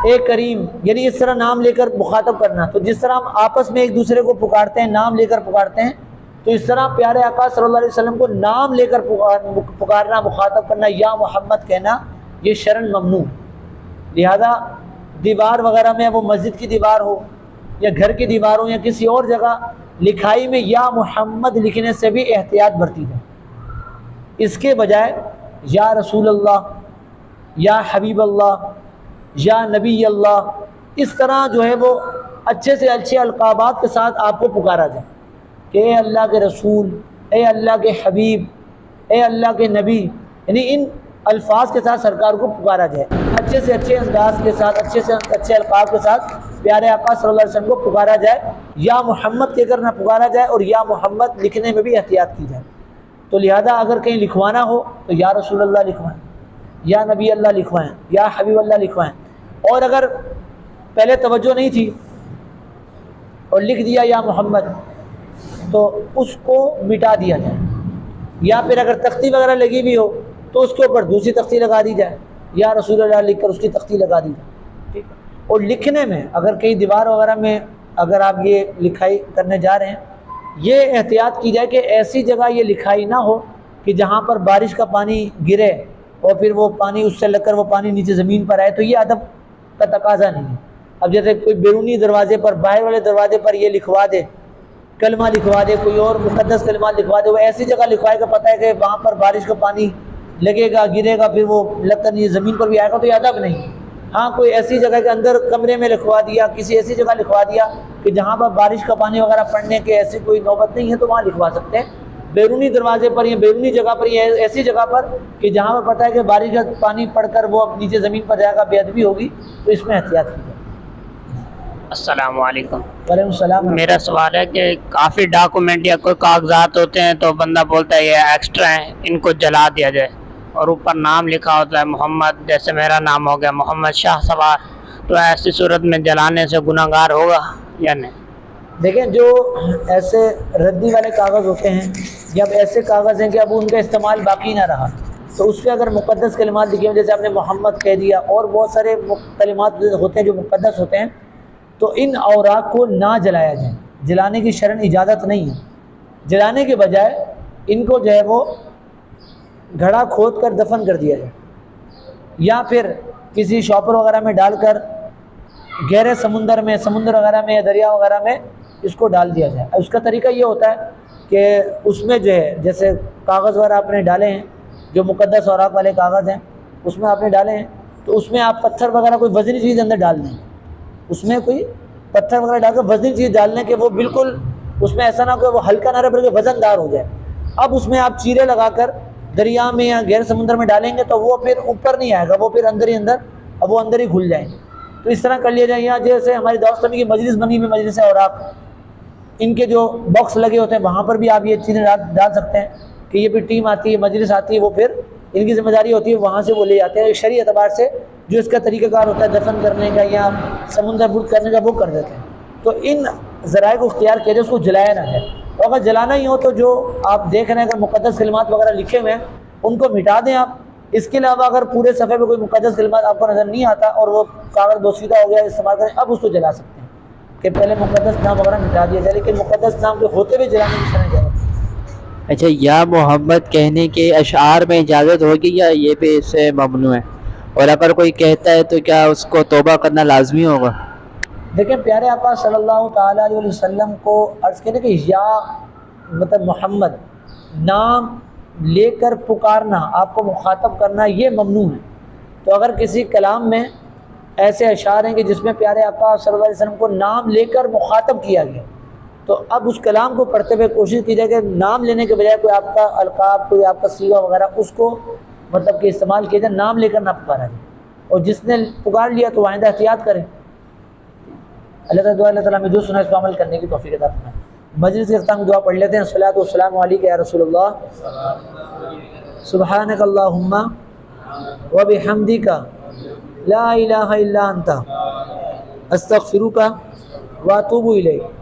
اے کریم، یعنی اس طرح نام لے کر مخاطب کرنا۔ تو جس طرح ہم آپس میں ایک دوسرے کو پکارتے ہیں، نام لے کر پکارتے ہیں، تو اس طرح پیارے آقا صلی اللہ علیہ وسلم کو نام لے کر پکارنا، مخاطب کرنا، یا محمد کہنا، یہ شرعاً ممنوع۔ لہذا دیوار وغیرہ میں، وہ مسجد کی دیوار ہو یا گھر کی دیوار ہو یا کسی اور جگہ، لکھائی میں یا محمد لکھنے سے بھی احتیاط برتی جائے، اس کے بجائے یا رسول اللہ، یا حبیب اللہ، یا نبی اللہ، اس طرح جو ہے وہ اچھے سے اچھے القابات کے ساتھ آپ کو پکارا جائے کہ اے اللہ کے رسول، اے اللہ کے حبیب، اے اللہ کے نبی، یعنی ان الفاظ کے ساتھ سرکار کو پکارا جائے، اچھے سے اچھے انداز کے ساتھ، اچھے سے اچھے القاب کے ساتھ پیارے آقا صلی اللہ علیہ وسلم کو پکارا جائے، یا محمد کہہ کر نہ پکارا جائے، اور یا محمد لکھنے میں بھی احتیاط کی جائے۔ تو لہذا اگر کہیں لکھوانا ہو تو یا رسول اللہ لکھوائیں، یا نبی اللہ لکھوائیں، یا حبیب اللہ لکھوائیں، اور اگر پہلے توجہ نہیں تھی اور لکھ دیا یا محمد تو اس کو مٹا دیا جائے، یا پھر اگر تختی وغیرہ لگی بھی ہو تو اس کے اوپر دوسری تختی لگا دی جائے، یا رسول اللہ لکھ کر اس کی تختی لگا دی جائے، ٹھیک ہے۔ اور لکھنے میں اگر کہیں دیوار وغیرہ میں اگر آپ یہ لکھائی کرنے جا رہے ہیں، یہ احتیاط کی جائے کہ ایسی جگہ یہ لکھائی نہ ہو کہ جہاں پر بارش کا پانی گرے اور پھر وہ پانی اس سے لگ کر وہ پانی نیچے زمین پر آئے، تو یہ ادب کا تقاضا نہیں ہے۔ اب جیسے کوئی بیرونی دروازے پر، باہر والے دروازے پر یہ لکھوا دے، کلمہ لکھوا دے، کوئی اور مقدس کلمات لکھوا دے، وہ ایسی جگہ لکھوائے گا پتہ ہے کہ وہاں پر بارش کا پانی لگے گا، گرے گا، پھر وہ لگ کر نیچے زمین پر بھی آئے گا، تو یہ ادب نہیں۔ ہاں کوئی ایسی جگہ کے اندر کمرے میں لکھوا دیا، کسی ایسی جگہ لکھوا دیا کہ جہاں پر بارش کا پانی وغیرہ پڑنے کے ایسی کوئی نوبت نہیں ہے تو وہاں لکھوا سکتے ہیں۔ بیرونی دروازے پر یا بیرونی جگہ پر یا ایسی جگہ پر کہ جہاں پر پتہ ہے کہ بارش کا پانی پڑ کر وہ نیچے زمین پر جائے گا، بے ادبی ہوگی، تو اس میں احتیاط کی جائے۔ السلام علیکم۔ وعلیکم السلام۔ میرا سوال ہے کہ کافی ڈاکومنٹ یا کوئی کاغذات ہوتے ہیں تو بندہ بولتا ہے یہ ایکسٹرا ہیں، ان کو جلا دیا جائے، اور اوپر نام لکھا ہوتا ہے محمد، جیسے میرا نام ہو گیا محمد شاہ سوار، تو ایسی صورت میں جلانے سے گناہ گار ہوگا یا نہیں؟ دیکھیں جو ایسے ردی والے کاغذ ہوتے ہیں یا اب ایسے کاغذ ہیں کہ اب ان کا استعمال باقی نہ رہا، تو اس پہ اگر مقدس کلمات لکھے ہوئے جیسے آپ نے محمد کہہ دیا اور بہت سارے کلمات ہوتے ہیں جو مقدس ہوتے ہیں، تو ان اوراق کو نہ جلایا جائے، جلانے کی شرعاً اجازت نہیں ہے۔ جلانے کے بجائے ان کو جو ہے وہ گھڑا کھود کر دفن کر دیا جائے، یا پھر کسی شاپر وغیرہ میں ڈال کر گہرے سمندر وغیرہ میں یا دریا وغیرہ میں اس کو ڈال دیا جائے۔ اس کا طریقہ یہ ہوتا ہے کہ اس میں جو ہے جیسے کاغذ وغیرہ آپ نے ڈالے ہیں، جو مقدس اوراق والے کاغذ ہیں اس میں آپ نے ڈالے ہیں، تو اس میں آپ پتھر وغیرہ کوئی وزنی چیز اندر ڈال دیں، اس میں کوئی پتھر وغیرہ ڈال کر وزنی چیز ڈال لیں کہ وہ بالکل اس میں ایسا نہ ہو کہ وہ ہلکا نہ رہے بلکہ وزن دار ہو جائے۔ اب اس میں آپ چیرے لگا کر دریا میں یا گہرے سمندر میں ڈالیں گے تو وہ پھر اوپر نہیں آئے گا، وہ پھر اندر ہی اندر، اب وہ اندر ہی گھل جائیں گے۔ تو اس طرح کر لیا جائے۔ یہاں جیسے ہماری دعوت اسلامی کی مجلس بنی ہوئی، مجلس اوراق، ان کے جو باکس لگے ہوتے ہیں وہاں پر بھی آپ یہ چیزیں ڈال سکتے ہیں کہ یہ بھی ٹیم آتی ہے، مجلس آتی ہے، وہ پھر ان کی ذمہ داری ہوتی ہے وہاں سے وہ لے جاتے ہیں، شرعی اعتبار سے جو اس کا طریقہ کار ہوتا ہے دفن کرنے کا یا سمندر برد کرنے کا وہ کر دیتے ہیں۔ تو ان ذرائع کو اختیار کیا جائے، اس کو جلایا نہ جائے، اور اگر جلانا ہی ہو تو جو آپ دیکھ رہے ہیں اگر مقدس کلمات وغیرہ لکھے ہوئے ہیں ان کو مٹا دیں آپ۔ اس کے علاوہ اگر پورے صفحے پہ کوئی مقدس کلمات آپ کو نظر نہیں آتا اور وہ کاغذ بوسیدہ ہو گیا استعمال کریں، اب اس کو جلا سکتے ہیں کہ پہلے مقدس نام وغیرہ مٹا دیا جائے، لیکن مقدس نام کے ہوتے ہوئے جلانے کی شرع اجازت ہے۔ اچھا، یا محمد کہنے کے اشعار میں اجازت ہوگی یا یہ بھی اس سے ممنوع ہے؟ اور اگر کوئی کہتا ہے تو کیا اس کو توبہ کرنا لازمی ہوگا؟ دیکھیں پیارے آقا صلی اللہ تعالیٰ علیہ وسلم کو عرض کریں کہ یا مطلب محمد نام لے کر پکارنا، آپ کو مخاطب کرنا، یہ ممنوع ہے۔ تو اگر کسی کلام میں ایسے اشعار ہیں کہ جس میں پیارے آقا صلی اللہ علیہ وسلم کو نام لے کر مخاطب کیا گیا، تو اب اس کلام کو پڑھتے ہوئے کوشش کی جائے کہ نام لینے کے بجائے کوئی آپ کا القاب، کوئی آپ کا صیغہ وغیرہ اس کو مطلب کہ استعمال کیا جائے، نام لے کر نہ پکارا جائے، اور جس نے پکار لیا تو آئندہ احتیاط کریں۔ اللہ تعالیٰ میں جو سنا اس پر عمل کرنے کی توفیق عطا فرمائے۔ مجلس کے اختتام دعا پڑھ لیتے ہیں۔ الصلاۃ والسلام علیک یا رسول اللہ، سبحانک اللہم وبحمدک لا الہ الا انت استغفرک واتوب الیک۔